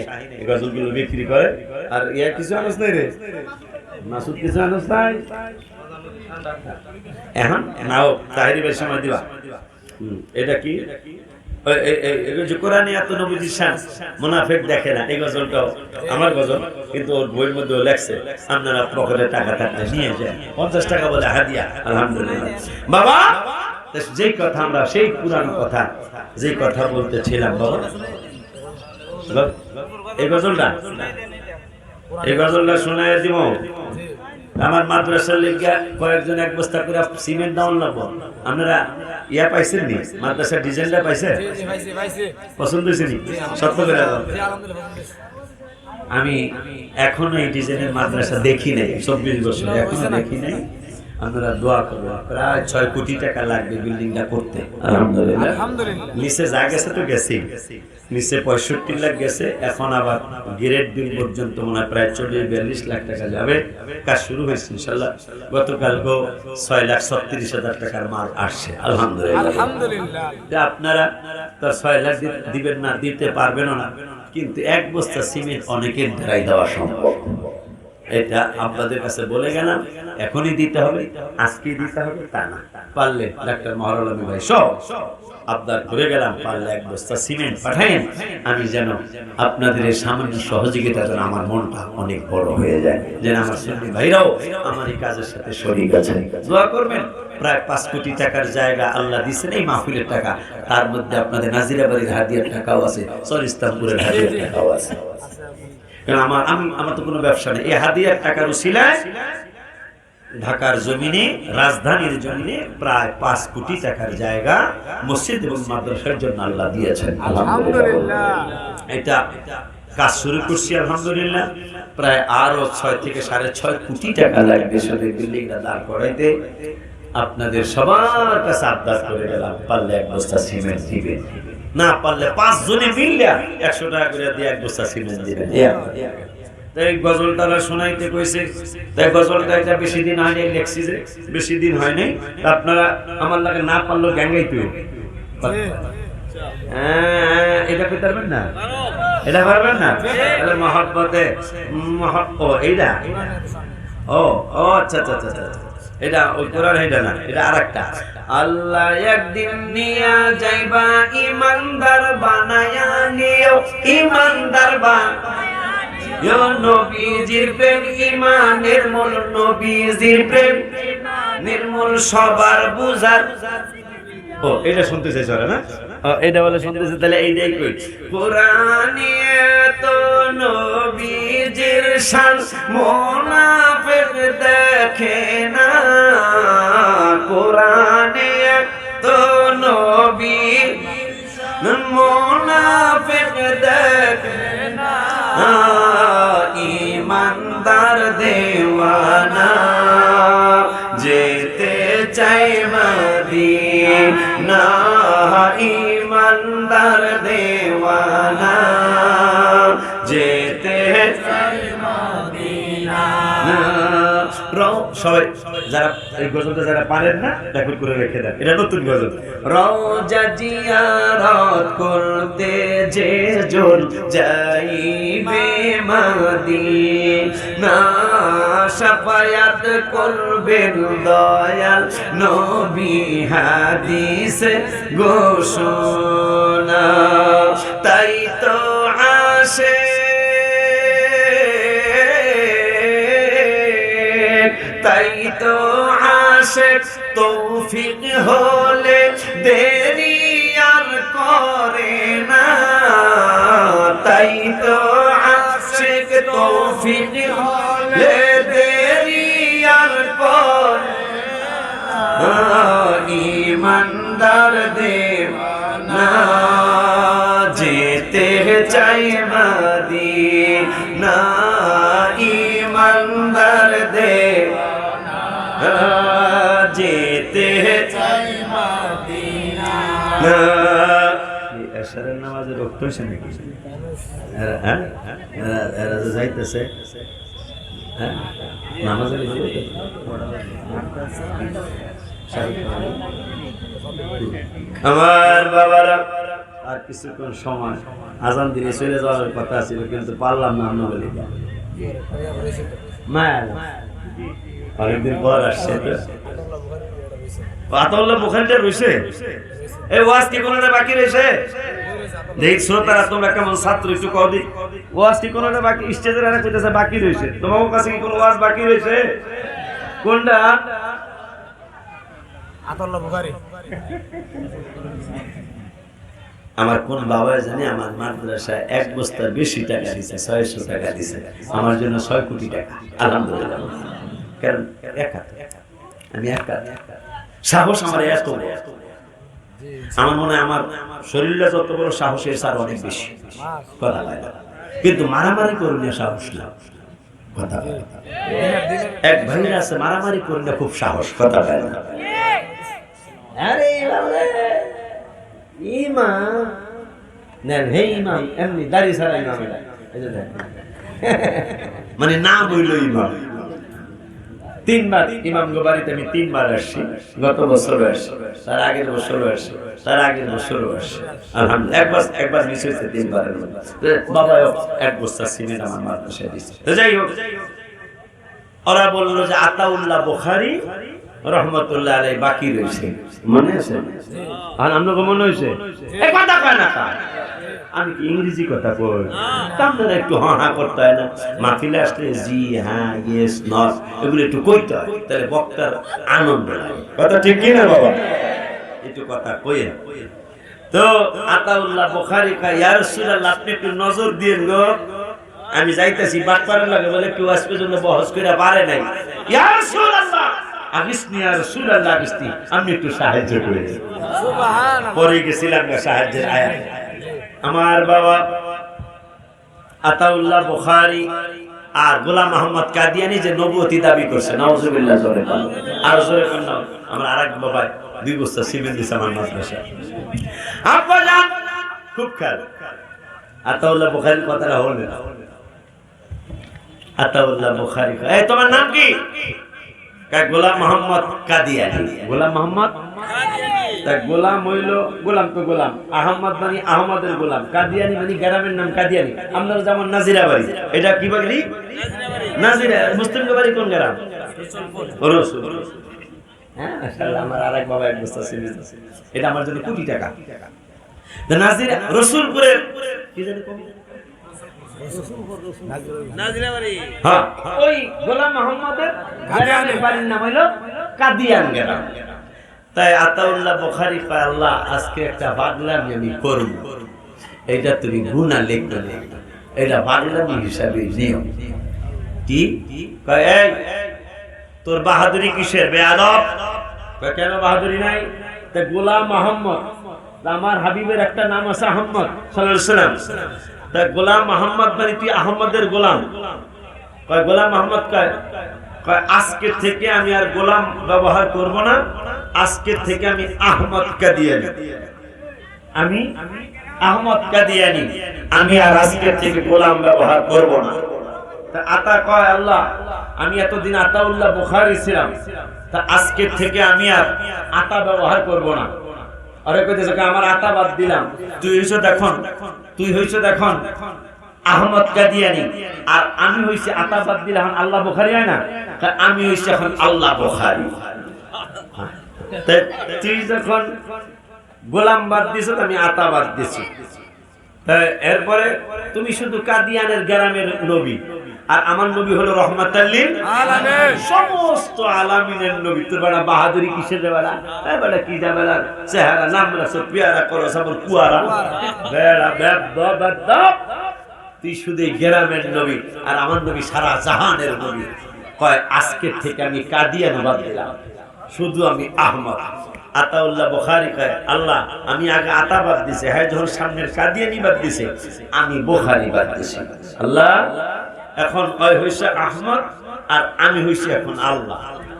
গজলগুলো বিক্রি করে। আর ইয়া কিছু আনস নাই রে মাসুদ, কিছু আনস নাই এখন নাও তাহিরিবের সময় দিবা। এটা কি কোরআনে এত নবীজির শান মুনাফিক দেখে না। এই গজলটাও আমার গজল, কিন্তু ওর বইয়ের মধ্যে লেখছে আপনারা পকেটে টাকা থাকলে নিয়ে যান, 50 টাকা বলে হাদিয়া। আলহামদুলিল্লাহ বাবা, যেই কথা আমরা সেই পুরানো কথা যেই কথা বলতেছিলাম বাবা, এই গজলটা শোনায় দিব। আমার মাদ্রাসার লেগে কয়েকজন এক বস্তা করে সিমেন্ট ডাউন লাগবো। আপনারা ইয়া পাইছেন নি? মাদ্রাসার ডিজাইনটা পাইছেন? পছন্দ হয়েছে নি? সত্য করে আমি এখনো এই ডিজাইনের মাদ্রাসা দেখি নাই, 24 বছর এখনো দেখি নাই। আপনারা দোয়া করবেন, প্রায় 6 কোটি টাকা লাগবে বিল্ডিংটা করতে। আলহামদুলিল্লাহ নিচে যা গেছে তো গেছে, নিচে 65 লাখ গেছে, এখন আবার গ্রেড বিল পর্যন্ত মনে হয় প্রায় 40-42 লাখ টাকা যাবে। কাজ শুরু হয়েছে ইনশাআল্লাহ। গতকালকে 6,36,000 টাকার মাল আসছে। আলহামদুলিল্লাহ। আপনারা তার 6 লাখ দিবেন না, দিতে পারবেন না, কিন্তু এক বস্তা সিমেন্ট অনেকের ধারাই দেওয়া সম্ভব। এটা আপনাদের কাছে বলে গেলাম, এখনই দিতে হবে, আজকেই দিতে হবে তা না। পারলে ডাক্তার মহরুল আলমী ভাই সব আবদার করে গেলাম, পারলে এক বস্তা সিমেন্ট পাঠাইন, আমি যেন আপনাদের এই সামান্য সহযোগিতা যেন আমার মনটা অনেক বড় হয়ে যায়, যেন আমার সুন্নি ভাইরাও আমার এই কাজের সাথে শরীক আছে। দোয়া করবেন। প্রায় 5 কোটি টাকার জায়গা আল্লাহ দিচ্ছেন এই মাহফিলের টাকা, তার মধ্যে আপনাদের নাজিরাবাড়ির হাদিয়ার টাকাও আছে, ইসলামপুরের হাদিয়ার টাকাও আছে। আমার তো কোনো ব্যবসা নেই, এই হাদিয়ার টাকার উসিলায় ঢাকার জমিনে, রাজধানীর জমিনে প্রায় 5 কোটি টাকার জায়গা মসজিদ এবং মাদ্রাসার জন্য আল্লাহ দিয়েছেন। আলহামদুলিল্লাহ। এটা কাজ শুরু করছি আলহামদুলিল্লাহ। প্রায় আরো 6 থেকে 6.5 কোটি টাকা লাগবে শুধু বিল্ডিংটা দাঁড় করাইতে। আপনাদের সবার কাছে আবদার করে গেলাম, পারলে এক বস্তা সিমেন্ট দিবেন, না পারলে 5 জনে মিললে 100 টাকা করে দিয়ে এক বস্তা সিমেন্ট দিবেন। তাই গজলটা শোনাইতে কইছে, তাই গজলটা এটা বেশি দিন হয় নাই, লেখছি যে বেশি দিন হয় নাই। আপনারা আমার লাগে না পারলেও গ্যাঙ্গাইতে এটা করতে পারবেন না, এটা পারবেন না মহব্বতে ও এইটা ও ও আচ্ছা আচ্ছা আচ্ছা, এটা ওই কোরআন এটা না, এটা আরেকটা। আল্লাহ একদিন নিয়া যাইবা ইমানদার বানায়া নিও, ইমানদার বানায়া নবীজির প্রেম ইমানের মূল, নবীজির প্রেম নির্মূল সবার বুঝার। ও এটা শুনতে চাইছ না? এটা বলে শুনতেছে, তাহলে এইটাই কই। কোরআনে তো নবীজির শান মুনাফিক দেখে না, কোরআনে তো নবী মুনাফিক দেখে না, ইমানদার দেওয়ানা যেতে চাই মদিনা, ইমানদার দেওয়ানা যেতে চাই মদিনা। সবাই যারা এই গজলটা যারা পারেন না রেকর্ড করে রেখে দেন, এটা নতুন গজল। রওজা জিয়ারত করতে যে জন যাইবে মদিনা, শাফায়াত করবেন দয়াল নবী হাদিসে ঘোষণা। তাই তো আসে তাই তো আশিক তৌফিক হলে দেরি আর করে না, তাই তো আশিক তৌফিক হলে দেরি আর করে না। ইমানদার দেওয়ানা যেতে চাই মদিনা, ইমানদার দেওয়ানা যেতে চাই মদিনা। এই এশারের নামাজে রক্ত হইছে নাকি? হ্যাঁ এরা যে যাইতেছে হ্যাঁ নামাজে আমার বাবারা আর কিছুক্ষণ সময় আজান দিনে চলে যাওয়ার কথা ছিল, কিন্তু পারলাম না। আমরা বলি অনেকদিন পর আসছে আতাউল্লাহ বুখারীটা রইছে। এই ওয়াজ কি কোনটা বাকি রইছে? দেখছো তারা তোমরা কেমন ছাত্র, একটু কও দি ওয়াজ কি কোনটা বাকি? স্টেজের আরে কইতেছে বাকি রইছে, তোমার কাছে কি কোন ওয়াজ বাকি রইছে? কোনটা? আতাউল্লাহ বুখারী। আমার কোন বাবা জানি আমার মাদ্রাসায় এক বস্তার বেশি টাকা দিছে, 600 টাকা দিছে আমার জন্য, 6 কোটি টাকা। আলহামদুলিল্লাহ। কারণ একা আমি একা, সাহস আমার এত, আমার মনে হয় আমার শরীরটা যত বড় সাহসের স্যার অনেক বেশি কথা বলে, কিন্তু মারামারি করলে সাহস না কথা বলে। এক ভাইয়ের আছে মারামারি করলে খুব সাহস কথা বলে না। আরে বাবা ইমাম নেন, হে ইমাম এমনি দাড়ি ছাড়া ইমাম, মানে না বইল ইমাম। 3 বার ইমাম বাড়িতে আমি 3 বার আসছি, গত বছর আসছি, তার আগের বছর আসছি, তার আগের বছর আসছি। আলহামদুলিল্লাহ একবার মিস হয়েছে 3 বারের মধ্যে। বাবা এক বস্তা সিমেন্ট আমার মাদ্রাসায় দিচ্ছে। তো যাই হোক, ওরা বললো যে আতাউল্লাহ বুখারী রহমতুল্লাহ আলাইহি বাকি রয়েছে, মনে আছে? আর আপনাকে মনে হয়েছে? এই কথা কয় না তা আমি কি ইংরেজি কথা কই? আপনারা একটু হা করতে হয় না? মাহফিলে আসলে জি হ্যাঁ ইয়েস নট এগুলো একটু কইতে হয়, তাহলে বক্তার আনন্দ লাগে। কথা ঠিক কি না বাবা? একটু কথা কইেন। তো আতাউল্লাহ বুখারী কয় ইয়া রাসূলুল্লাহ আপনি একটু নজর দিয়েন গো, আমি যাইতেছি বাটপাড়ার লাগে বলে কেউ আজকে জন্য বহস করে পারে নাই। ইয়া রাসূলুল্লাহ আগিসনি ইয়া রাসূলুল্লাহ আগিসনি, আমি একটু সাহায্য করে দিই। সুবহানাল্লাহ। পরে গেছিলাম না সাহায্যের আয়াত। আমার বাবা আতাউল্লাহ বুখারী আর গোলাম মোহাম্মদ কাদিয়ানী যে নবুয়তি দাবি করছে, নাউজুবিল্লাহ জোরে বলেন, আর জোরে বলেন। আমার আরেক বাবা 2 বস্তা সিমেন্ট দিছে আমার মাদ্রাসায়। আব্বা জান খুব খেয়াল, আতাউল্লাহ বুখারীর কথাটা হলো না। আতাউল্লাহ বুখারী এই তোমার নাম কি? কয় গোলাম মোহাম্মদ কাদিয়ানী। গোলাম মোহাম্মদ কাদিয়ানী। তা গোলাম হইল গোলাম তো গোলাম, আহমদ মানে আহমদের গোলাম, কাদিয়ানী মানে গ্রামের নাম কাদিয়ানী। আপনার যেমন নাজিরা বাড়ি, এটা কি বাড়ি? নাজিরা। মুসলিম বাড়ি কোন গ্রাম? রসুল। হ্যাঁ মাশাআল্লাহ, আমার আরেক বাবা এক বস্তা সিমেন্ট, এটা আমার জন্য কোটি টাকা। নাজিরা রসুলপুরের কি জানি কোন হ্যাঁ, ওই গোলাম মোহাম্মদের গ্রামের বাড়ির নাম হইল কাদিয়ান গ্রাম। তাই আতাউল্লাহ বুখারী কয় আল্লাহ আজকে একটা পাগলামি আমি করব, এইটা তুমি গুনাহ লিখতে নেই, এটা পাগলামি হিসাবে নিও। কি কয় এই তোর বাহাদুরি কিসের বেয়াদব? কয় কেন বাহাদুরি নাই? তা গোলাম মোহাম্মদ, আমার হাবিবের একটা নাম আছে আহমদ সাল্লাল্লাহু আলাইহি ওয়াসাল্লাম, তা গোলাম মোহাম্মদ মানে তুই আহমদের গোলাম। কয় গোলাম মোহাম্মদ কয় আজকে থেকে আমি আর গোলাম ব্যবহার করব না, আজকে থেকে আমি আহমদ কাদিয়ানী, আমি আহমদ কাদিয়ানী, আমি আর আজকে থেকে গোলাম ব্যবহার করব না। তা আতা কয় আল্লাহ আমি এতদিন আতাউল্লাহ বুখারী ছিলাম, তা আজকে থেকে আমি আর আতা ব্যবহার করব না। আরে কইতেছে আমার আতা বাদ দিলাম, তুই হইছো দেখুন আহমদ কাদিয়ানী, আর আমি হইছি আতা বাদ দিলাম আল্লাহ বুখারী হয় না, আমি হইছি এখন আল্লাহ বুখারী। তুই যখন গোলাম বাদ দিছো আমি আতা বাদ দিছি, এরপরে তুমি শুধু কাদিয়ানের গ্রামের নবী, আর আমার নবী হলো রহমাতাল লিল আলামিন, সমস্ত আলামিনের নবী। তোর বেটা বাহাদুরি কিসের রে বেটা? এই বেটা কি যা বেটা চেহারা নামরা সব পিয়ারা করো সবর কুয়ারা বেড়া বেদ তুই শুধু গ্রামের নবী, আর আমার নবী সারা জাহানের নবী। কয় আজকে থেকে আমি কাদিয়ান বাদ দিলাম, শুধু আমি আহমদ। আতাউল্লাহ বুখারী কয় আল্লাহ আমি আগে আতা বাদ দিছে, হ্যাঁ যখন সামনের কাদিয়ানি বাদ দিছে আমি বুখারী বাদ দিছি। আল্লাহ এখন কয় হইছে আহমদ আর আমি হইছি এখন আল্লাহ।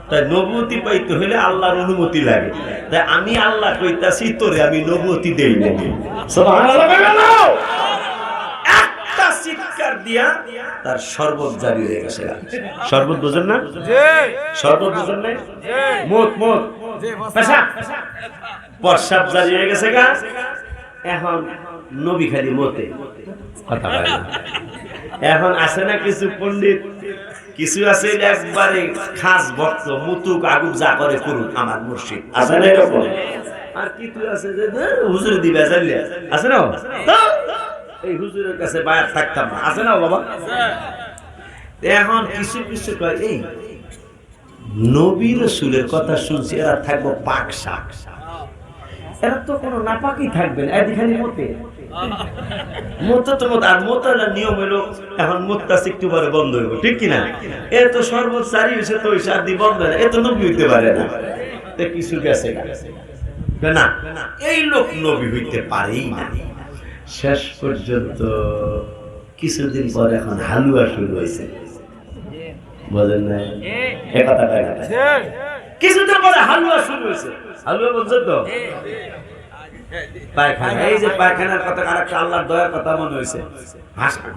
তাই নবুয়তি পাইতে হইলে আল্লাহর অনুমতি লাগে, তাই আমি আল্লাহ কইতাছি তোরে আমি নবুয়তি দেই না। সুবহানাল্লাহ। একটা চিৎকার দিয়া তার শরবত জারি হয়ে গেছে। শরবত বুঝেন না? জি। শরবত বুঝেন না? জি। মত জি পেশা প্রস্রাব জারি হয়ে গেছে গা। এখন নবী খালি মতে কথা বলে না। এখন আছে না কিছু পণ্ডিত, কিছু আছে একবারে খাস ভক্ত, মুতুক আগুক যা করে করুন আমার মুর্শিদ, আছে না এরকম? আর কিছু আছে যে হুজুর দিবে জানলে, আছে না এই হুজুরের কাছে বায়াত থাকতাম না, আছে না বাবা? এখন কিছু কিছু কয় এই নবী রাসূলের কথা শুনছি এরা থাকবো পাক শাক, এরা তো কোনো নাপাকি থাকবে না, এদিখানি মতে মতো তো মত। আর মোতার নিয়ম হলো এখন মোত্তাস একটু পরে বন্ধ হইব, ঠিক কিনা? এ তো সর্বোচ্চ চারি হয়েছে তো ওই 4 দিন বন্ধ হয় না, এ তো নবী হইতে পারে না। কিছু গেছে না, এই লোক নবী হইতে পারেই না। শেষ পর্যন্ত কিছুদিন পরে এখন হালুয়া শুরু হয়েছে, বলেন না? এ কথা কয় না? কিছুদিন পরে হালুয়া শুরু হয়েছে। হালুয়া বলছেন তো? পায়খানা। এই যে পায়খানার কথা আরেকটা আল্লাহর দয়ার কথা মনে হয়েছে,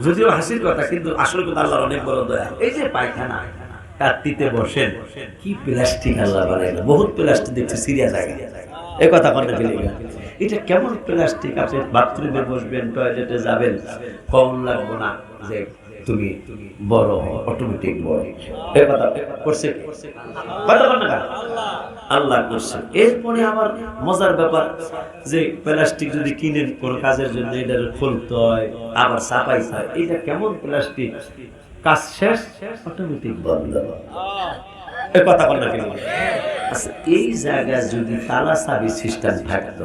যদিও হাসির কথা কিন্তু আসলে কিন্তু আল্লাহর অনেক বড় দয়া। এই যে পায়খানা কাটতিতে বসেন, কি প্লাস্টিক আল্লাহ বানাইলো, বহুত প্লাস্টিক দেখছি সিরিয়াস জায়গা। এই কথা বলতে গেলে এটা কেমন প্লাস্টিক? আপনি বাথরুমে বসবেন, টয়লেটে যাবেন, কম লাগবো না যে তুমি বড় অটোমেটিক বড়। এই কথা করছে কথা বল না, আল্লাহ করছে। এরপরে আবার মজার ব্যাপার যে প্লাস্টিক যদি কিনেন কোন কাজের জন্য এটা খুলতে হয়, আবার ছাপাইতে হয়। এটা কেমন প্লাস্টিক? কাজ শেষ অটোমেটিক বন্ধ। এই কথা বল না কেন? আচ্ছা, এই জায়গায় যদি তালা চাবি সিস্টেম থাকতো,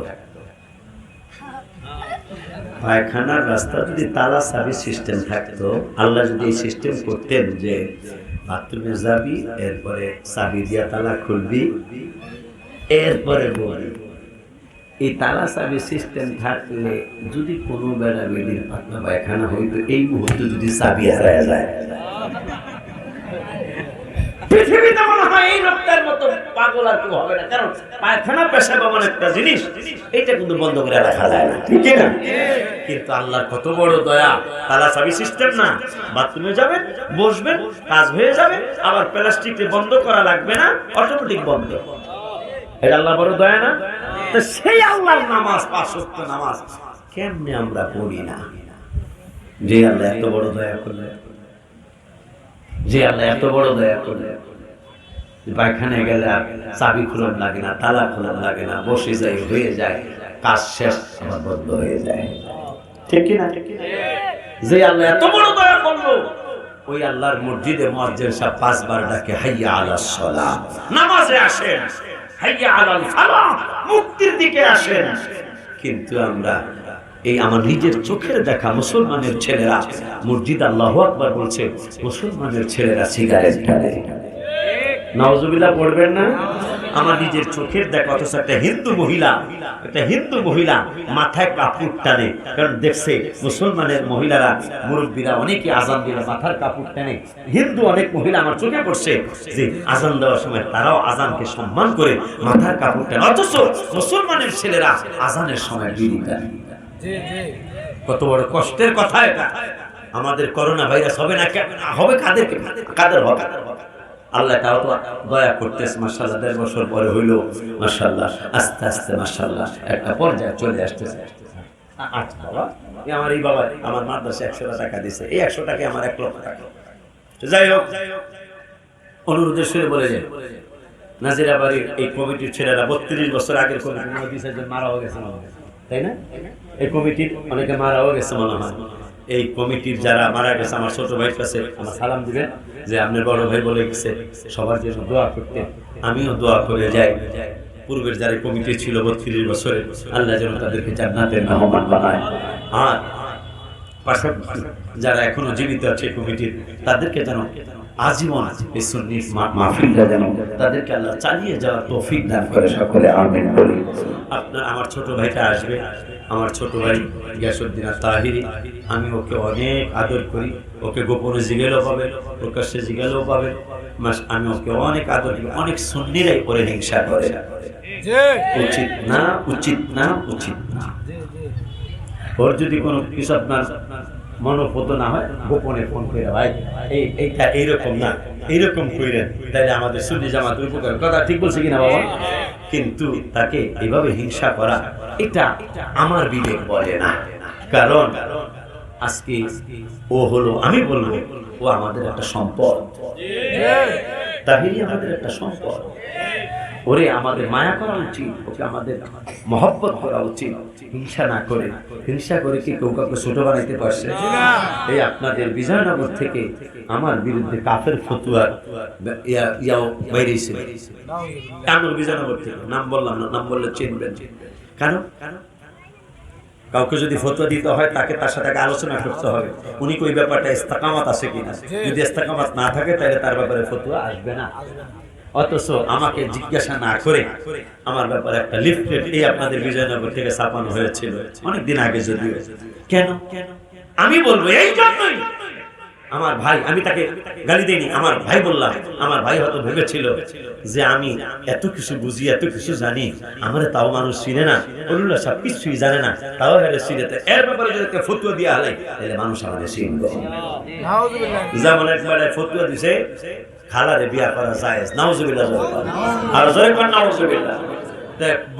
পায়খানার রাস্তা যদি তালা চাবি সিস্টেম থাকতো, আল্লাহ যদি এই সিস্টেম করতেন যে বাথরুমে যাবি, এরপরে চাবি দিয়া তালা খুলবি, এরপরে বলবি, এই তালা চাবি সিস্টেম থাকলে যদি কোনো বেলা বেদির পাতলা পায়খানা হইতো, এই মুহূর্তে যদি চাবি হারায় যায়, পৃথিবীতে মনে হয় এই লোকটার মতো পাগল আর কেউ হবে না। কারণ পায়খানা পেশাব এমন একটা জিনিস, এটা কিন্তু বন্ধ করে রাখা যায় না, ঠিক না? কিন্তু আল্লাহর কত বড় দয়া, তালা চাবি সিস্টেম না, বাথরুমে যাবেন, বসবেন, কাজ হয়ে যাবে, আবার প্লাস্টিকে বন্ধ করা লাগবে না, অটোমেটিক বন্ধ। এটা আল্লাহর বড় দয়া না? তো সেই আল্লাহর নামাজ, 5 ওয়াক্ত নামাজ কেমনে আমরা পড়ি না? যে আল্লাহ এত বড় দয়া করলেন, যে আল্লাহ এত বড় দয়া করলেন, পায়খানায় গেলে আর চাবি খোলার লাগে না, তালা খোলার লাগে না, বসে যাই, হয়ে যায়, কাজ শেষ, আবার বন্ধ হয়ে যায়, ঠিক কি না? যে আল্লাহ এত বড় দয়া করলো, ওই আল্লাহর মসজিদে মুয়াজ্জিন সাহেব 5 বার ডাকে হাইয়া আলাস সালাহ, নামাজে আসেন, হাইয়া আলাল ফালাহ, মুক্তির দিকে আসেন। কিন্তু আমরা এই আমার নিজের চোখের দেখা মুসলমানের ছেলেরা মসজিদ আল্লাহু আকবার বলছে, মুসলমানের ছেলেরা সিগারেট টানে। নাউজুবিল্লাহ পড়বেন না? আমার নিজের চোখের দেখা, অথচ একটা হিন্দু মহিলা মাথায় কাপড় টানে, কারণ দেখছে মুসলমানের মহিলারা, মুরব্বীরা অনেকে আজান দিলে মাথার কাপড় টানে। হিন্দু অনেক মহিলা আমার চোখে পড়ছে যে আজান দেওয়ার সময় তারাও আজানকে সম্মান করে মাথার কাপড় টানে, অথচ মুসলমানের ছেলেরা আজানের সময় বিড়ি টানে। কত বড় কষ্টের কথা এটা। আমাদের করোনা ভাইরাস হবে না, হবে কাদের হবে? আল্লাহ তাও তো দয়া করতেছে মাশাআল্লাহ। 1.5 বছর পরে হইল মাশাআল্লাহ, আস্তে আস্তে মাশাআল্লাহ একটা পর্যায়ে চলে আসতেছে। আচ্ছা বাবা, আমার এই বাবা আমার মাদ্রাসা 100 টাকা দিছে, এই 100 টাকা আমার 1 লক্ষ টাকা। যাই হোক, অনুরোধের সুরে বলে যায় নাজিরাবাড়ির এই কমিটির ছেলেরা 32 বছর আগের কমিটি দিয়েছে, মারা হয়ে গেছে তাই না? এই কমিটির অনেকে মারাও গেছে মনে হয়। এই কমিটির যারা মারা গেছে আমার ছোট ভাইয়ের কাছে আমার সালাম দিবেন, যে আপনার বড় ভাই বলে গেছে সবার জন্য দোয়া করতে, আমিও দোয়া করে যাই। পূর্বের যারা কমিটি ছিল 32 বছরের, আল্লাহ যেন তাদেরকে জান্নাতের মেহমান বানায়। আর পাশাপাশি যারা এখনো জীবিত আছে কমিটির, তাদেরকে যেন আজীবন এই সুন্নি মাহফিলটা যেন তাদেরকে আল্লাহ চালিয়ে যাওয়ার তৌফিক দান করে, সকলে আমিন বলি। আপনার আমার ছোট ভাইটা আসবে, আমার ছোট ভাই গিয়াসউদ্দিন তাহিরি, আমি ওকে অনেক আদর করি। ওকে গোপনে জিগেলেও পাবেন, প্রকাশ্যে জিগেলেও পাবেন। আমি ওকে অনেক আদর করি। অনেক সুন্নিরাই পরে হিংসা করে, উচিত না, উচিত না, উচিত না। ওর যদি কোনো কিছু আপনার মনোপত না হয়, গোপনে ফোন করে ভাই এইটা এইরকম না, এইরকম কইরেন, তাইলে আমাদের সুন্নি জামাতের উপকার। কথা ঠিক বলছে কিনা বাবা? কিন্তু তাকে এইভাবে হিংসা করা, এটা আমার বিবেক বলে না। কারণ আজকে ও হলো, আমি বলবো ও আমাদের একটা সম্পদ, তাহিরি আমাদের একটা সম্পদ। ওরে আমাদের মায়া করা উচিত, ওকে আমাদের মহব্বত করা উচিত, হিংসা না করে। হিংসা করে কি কেউ কাউকে ছোট বানাইতে পারছে? এই আপনাদের বিজয়নগর থেকে আমার বিরুদ্ধে কাফের ফতুয়া ইয়াও বাইরেছে, কানুর বিজয়নগর থেকে। নাম বললাম না, নাম বললে চিনবেন। কেন? কাউকে যদি ফতোয়া দিতে হয় তাকে তার সাথে আলোচনা করতে হবে, উনি কই ব্যাপারটা ইস্তেকামাত আছে কিনা। যদি ইস্তেকামাত না থাকে তাহলে তার ব্যাপারে ফতোয়া আসবে না। অথচ আমাকে জিজ্ঞাসা না করে আমার ব্যাপারে একটা লিফলেট এই আপনাদের বিজয়নগর থেকে ছাপানো হয়েছিল অনেকদিন আগে। যদিও কেন আমি বলবো এই জন্যই, আমার ভাই, আমি তাকে গালি দেইনি, আমার ভাই বললাম। আমার ভাই হয়তো ভেবেছিল যে আমি এত কিছু বুঝি, এত কিছু জানি, আমার তাও মানুষ চিনে না, অরুল্লাহ সব কিছুই জানে না, তাও হেরে চিনে। এর ব্যাপারে যদি ফতুয়া দিয়া হলে তাহলে মানুষ আমাদের চিনবে। যেমন একবার ফতুয়া দিছে খালারে বিয়া করা জায়েজ, নাউজুবিল্লাহ। আর জয় কর নাউজুবিল্লাহ।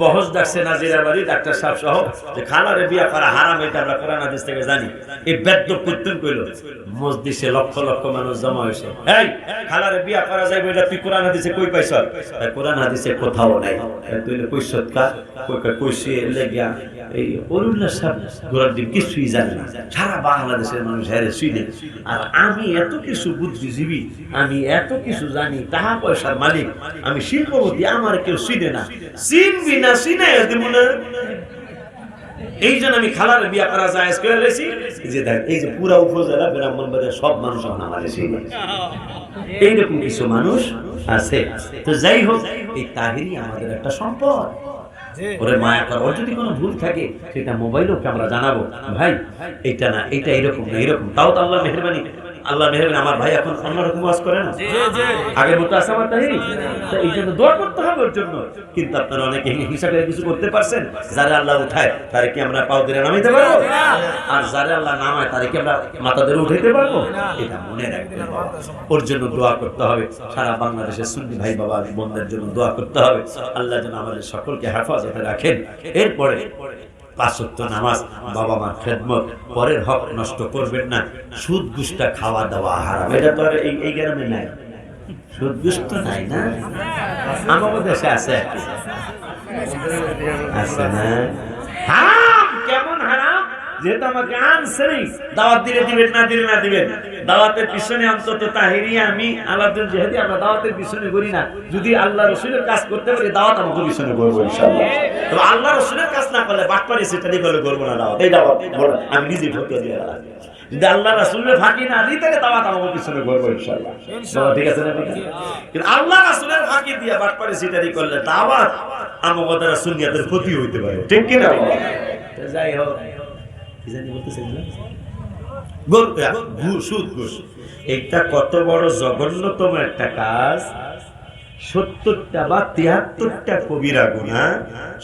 বহস ডাকছে নাজিরাবাড়ি ডাক্তার সাহেব সহ যে খালারে বিয়া করা হারাম, এটা আমরা কোরআন হাদিস থেকে জানি। এই বেদ্য কীর্তন কইল, মসজিদে লক্ষ লক্ষ মানুষ জমা হয়েছে। এই খালারে বিয়া করা যাবে, এটা তুই কোরআন হাদিসে কই পাইছ? কোরআন হাদিসে কোথাও নাই। তুই কইছত কা কইছি লেগিয়া এই অরুল্লাহ সাহেব গোড়ার দিন কিছুই জানে না, সারা বাংলাদেশের মানুষ হেরে শুনে। আর আমি এত কিছু বুদ্ধিজীবী, আমি এত কিছু জানি, টাকা পয়সার মালিক, আমি শিল্পপতি, আমার কেউ শুনে না। চিনবি না, চিনে দিব না। এই জন্য আমি খালার বিয়া করা জায়েজ করে লেছি। যে দেখ, এই যে পুরা উপজেলা ব্রাহ্মণবাড়িয়ার সব মানুষ আমাদের চিনে। এইরকম কিছু মানুষ আছে। তো যাই হোক, এই তাহিরি আমাদের একটা সম্পদ। ওরে মায়া কর, ওর যদি কোনো ভুল থাকে সেটা মোবাইলেও আমরা জানাবো, ভাই এইটা না, এইটা এরকম না, এরকম। তাও তো আল্লাহ মেহেরবানি, আল্লাহ মেহেরবানি। আমার ভাই এখন অন্যরকম ওয়াজ করে না, আগের মতো আছে আমার তাহিরি। এই জন্য দোয়া করতে হবে ওর জন্য। কিন্তু আপনারা অনেকে হিংসা করে কিছু করতে পারছেন। যারা আল্লাহ উঠায় তারে কি আমরা পাও ধরে নামাইতে পারবো? আর যারা আল্লাহ নামায় তারে কি আমরা মাথা ধরে উঠাইতে পারবো? এটা মনে রাখবেন। ওর জন্য দোয়া করতে হবে। সারা বাংলাদেশের সুন্নি ভাই বাবা বোনদের জন্য দোয়া করতে হবে। আল্লাহ যেন আমাদের সকলকে হেফাজতে রাখেন। এরপরে 5 ওয়াক্ত নামাজ, বাবা মার খেদমত, পরের হক নষ্ট করবেন না। সুদ ঘুষটা খাওয়া দাওয়া হারাম, এটা তো আর এই গ্রামে নাই। সুদ ঘুষ তো নাই না, আমাদের দেশে আছে আছে না? হারাম। কেমন হারাম? যেহেতু আমাকে আনসারি দাওয়াত দিলে দিবেন, না দিলে না দিবেন। দাওয়াতের পিছনে অন্তত তাহিরি আমি আলাদা যেহেতু আমরা দাওয়াতের পিছনে করি না। যদি আল্লাহ রসুলের কাজ করতে পারি, দাওয়াত আমাকে পিছনে করবো ইনশাআল্লাহ। তো আল্লাহ রসুলের কাজ না করলে বাটপারি সেটা দিয়ে করবো না দাওয়াত। এই দাওয়াত আমি নিজে ফতোয়া দিয়ে গেলাম। যদি আল্লাহ রাসূলের ফাঁকি না দিই তাহলে দাওয়াত আমাকে পিছনে করবো ইনশাআল্লাহ। ঠিক আছে না? কিন্তু আল্লাহ রাসূলের ফাঁকি দিয়ে বাটপারি সেটা দিয়ে করলে দাওয়াত আমাকে দ্বারা সুন্নিয়াতের ক্ষতি হইতে পারে। ঠিক কি না? যাই হোক, এটা কত বড় জঘন্যতম একটা কাজ। 70টা বা 73টা কবিরা গুনাহ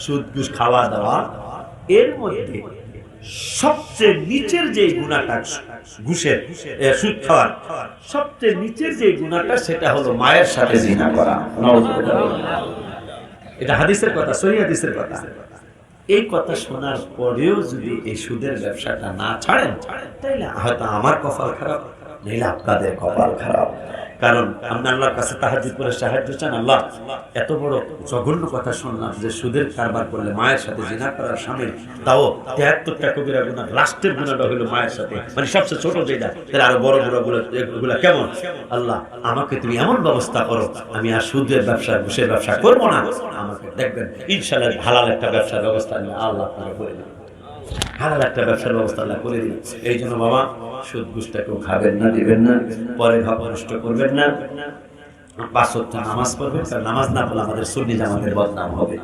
সুদ ঘুষ খাওয়া দাওয়া। এর মধ্যে সবচেয়ে নিচের যে গুনাহটা ঘুষের সুদ খাওয়ার সবচেয়ে নিচের যে গুনাহটা সেটা হলো মায়ের সাথে জিনা করা। এটা হাদিসের কথা, সহিহ হাদিসের কথা। এই কথা শোনার পরেও যদি এই সুদের ব্যবসাটা না ছাড়েন তাইলে হয়তো আমার কপাল খারাপ, নইলে আপনাদের কপাল খারাপ। কারণ আপনি আল্লাহর কাছে তাহাজ্জুদ করে সাহায্য চান, আল্লাহ এত বড় জঘন্য কথা শুনলাম যে সুদের কারবার করলে মায়ের সাথে জিনা করার শামিল, তাও 73টা কবিরা গুনাহ, লাস্টের গুনাহটা হলো মায়ের সাথে, মানে সবচেয়ে ছোট যেটা, তাহলে আরো বড় গুলো কেমন? আল্লাহ আমাকে তুমি এমন ব্যবস্থা করো আমি আর সুদের ব্যবসা ঘুষের ব্যবসা করবো না, আমাকে দেখবেন ইনশাআল্লাহ হালাল একটা ব্যবসার ব্যবস্থা নিয়ে আল্লাহ আপনাকে করে দেবেন, হালাল একটা ব্যবসার ব্যবস্থা আল্লাহ করে দিবেন। এই জন্য বাবা সুদ ঘুষটা কেউ খাবেন না, দিবেন না, পরে ভাব নষ্ট করবেন না। 5 ওয়াক্ত নামাজ পড়বেন, কারণ নামাজ না পড়লে আমাদের সুন্নি জামাতের বদনাম হবে।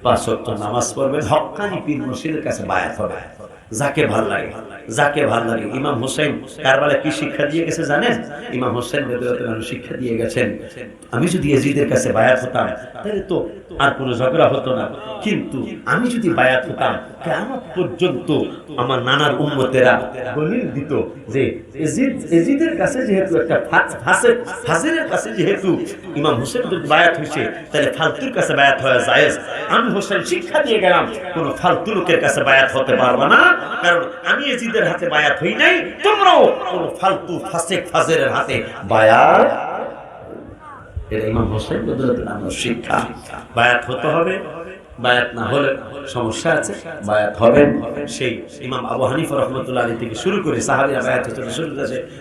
5 ওয়াক্ত নামাজ পড়বেন, হক্কানি পীর মুর্শিদের কাছে বায়াত হবে, যাকে ভাল লাগে, যাকে ভাল লাগে। ইমাম হোসেন কারবালায় কি শিক্ষা দিয়ে গেছে জানেন? ইমাম হোসেন রাদিয়াল্লাহু আনহু শিক্ষা দিয়ে গেছেন, আমি যদি ইয়াজিদের কাছে বায়াত হতাম তাহলে তো আর কোনো ঝগড়া হতো না, কিন্তু আমি যদি বায়াত হতাম কিয়ামত পর্যন্ত আমার নানার উম্মতেরা দলিল দিত যে ইয়াজিদের কাছে যেহেতু একটা ফাসিকের কাছে যেহেতু ইমাম হোসেন যদি বায়াত হইছে তাহলে ফালতুর কাছে বায়াত হওয়া জায়েজ। আমি হোসেন শিক্ষা দিয়ে গেলাম কোন ফালতু লোকের কাছে বায়াত হতে পারবে না, কারণ আমি ইয়াজিদের হাতে বায়াত হই নাই, তোমরাও কোন ফালতু ফাসিক ফাজেরের হাতে বায়াত। এটা ইমাম হোসেন রাদিয়াল্লাহু আনহু শিক্ষা। বায়াত হতে হবে, বায়াত না হলে সমস্যা আছে, বায়াত হবেন। সেই ইমাম আবু হানিফা রাহমাতুল্লাহ আলাইহি থেকে শুরু করে সাহাবীরা বায়াত হতে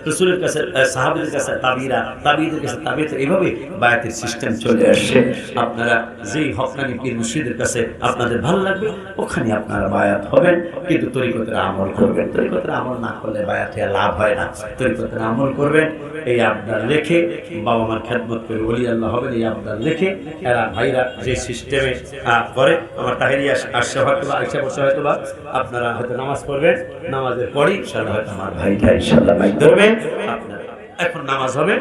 রাসূলের কাছে সাহাবীদের কাছে তাবিরা, তাবিদের কাছে তাবিতে, এইভাবে বায়াতের সিস্টেম চলে আসছে। আপনারা যেই হক্কানি পীর মুর্শিদের কাছে আপনাদের ভালো লাগবে ওখানে আপনারা বায়াত হবেন, কিন্তু তরিকতের আমল করবেন। তরিকতের আমল না করলে বায়াতে লাভ হয় না, তরিকতের আমল করবেন। এই আবদার রেখে বাবা মার খেদমত করে ওলি আল্লাহ হবেন, এই আবদার রেখে এরা ভাইরা যে সিস্টেমে করে, আমার তাহেরি আসছে হয়তো বা আইসা বসে হয়তো বা আপনারা হয়তো নামাজ পড়বেন, নামাজের পরেই ইনশাআল্লাহ হয়তো আমার ভাইটা ইনশাআল্লাহ মাইক ধরবে। আপনারা এখন নামাজ হবে,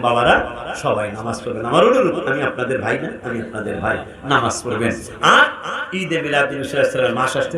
বাবারা সবাই নামাজ পড়বেন। আমার অনুরোধ, আমি আপনাদের ভাই না, আমি আপনাদের ভাই, নামাজ পড়বেন। আর ঈদে মিলাদুন নবী সাল্লাল্লাহু আলাইহি ওয়াসাল্লাম মাস আসছে,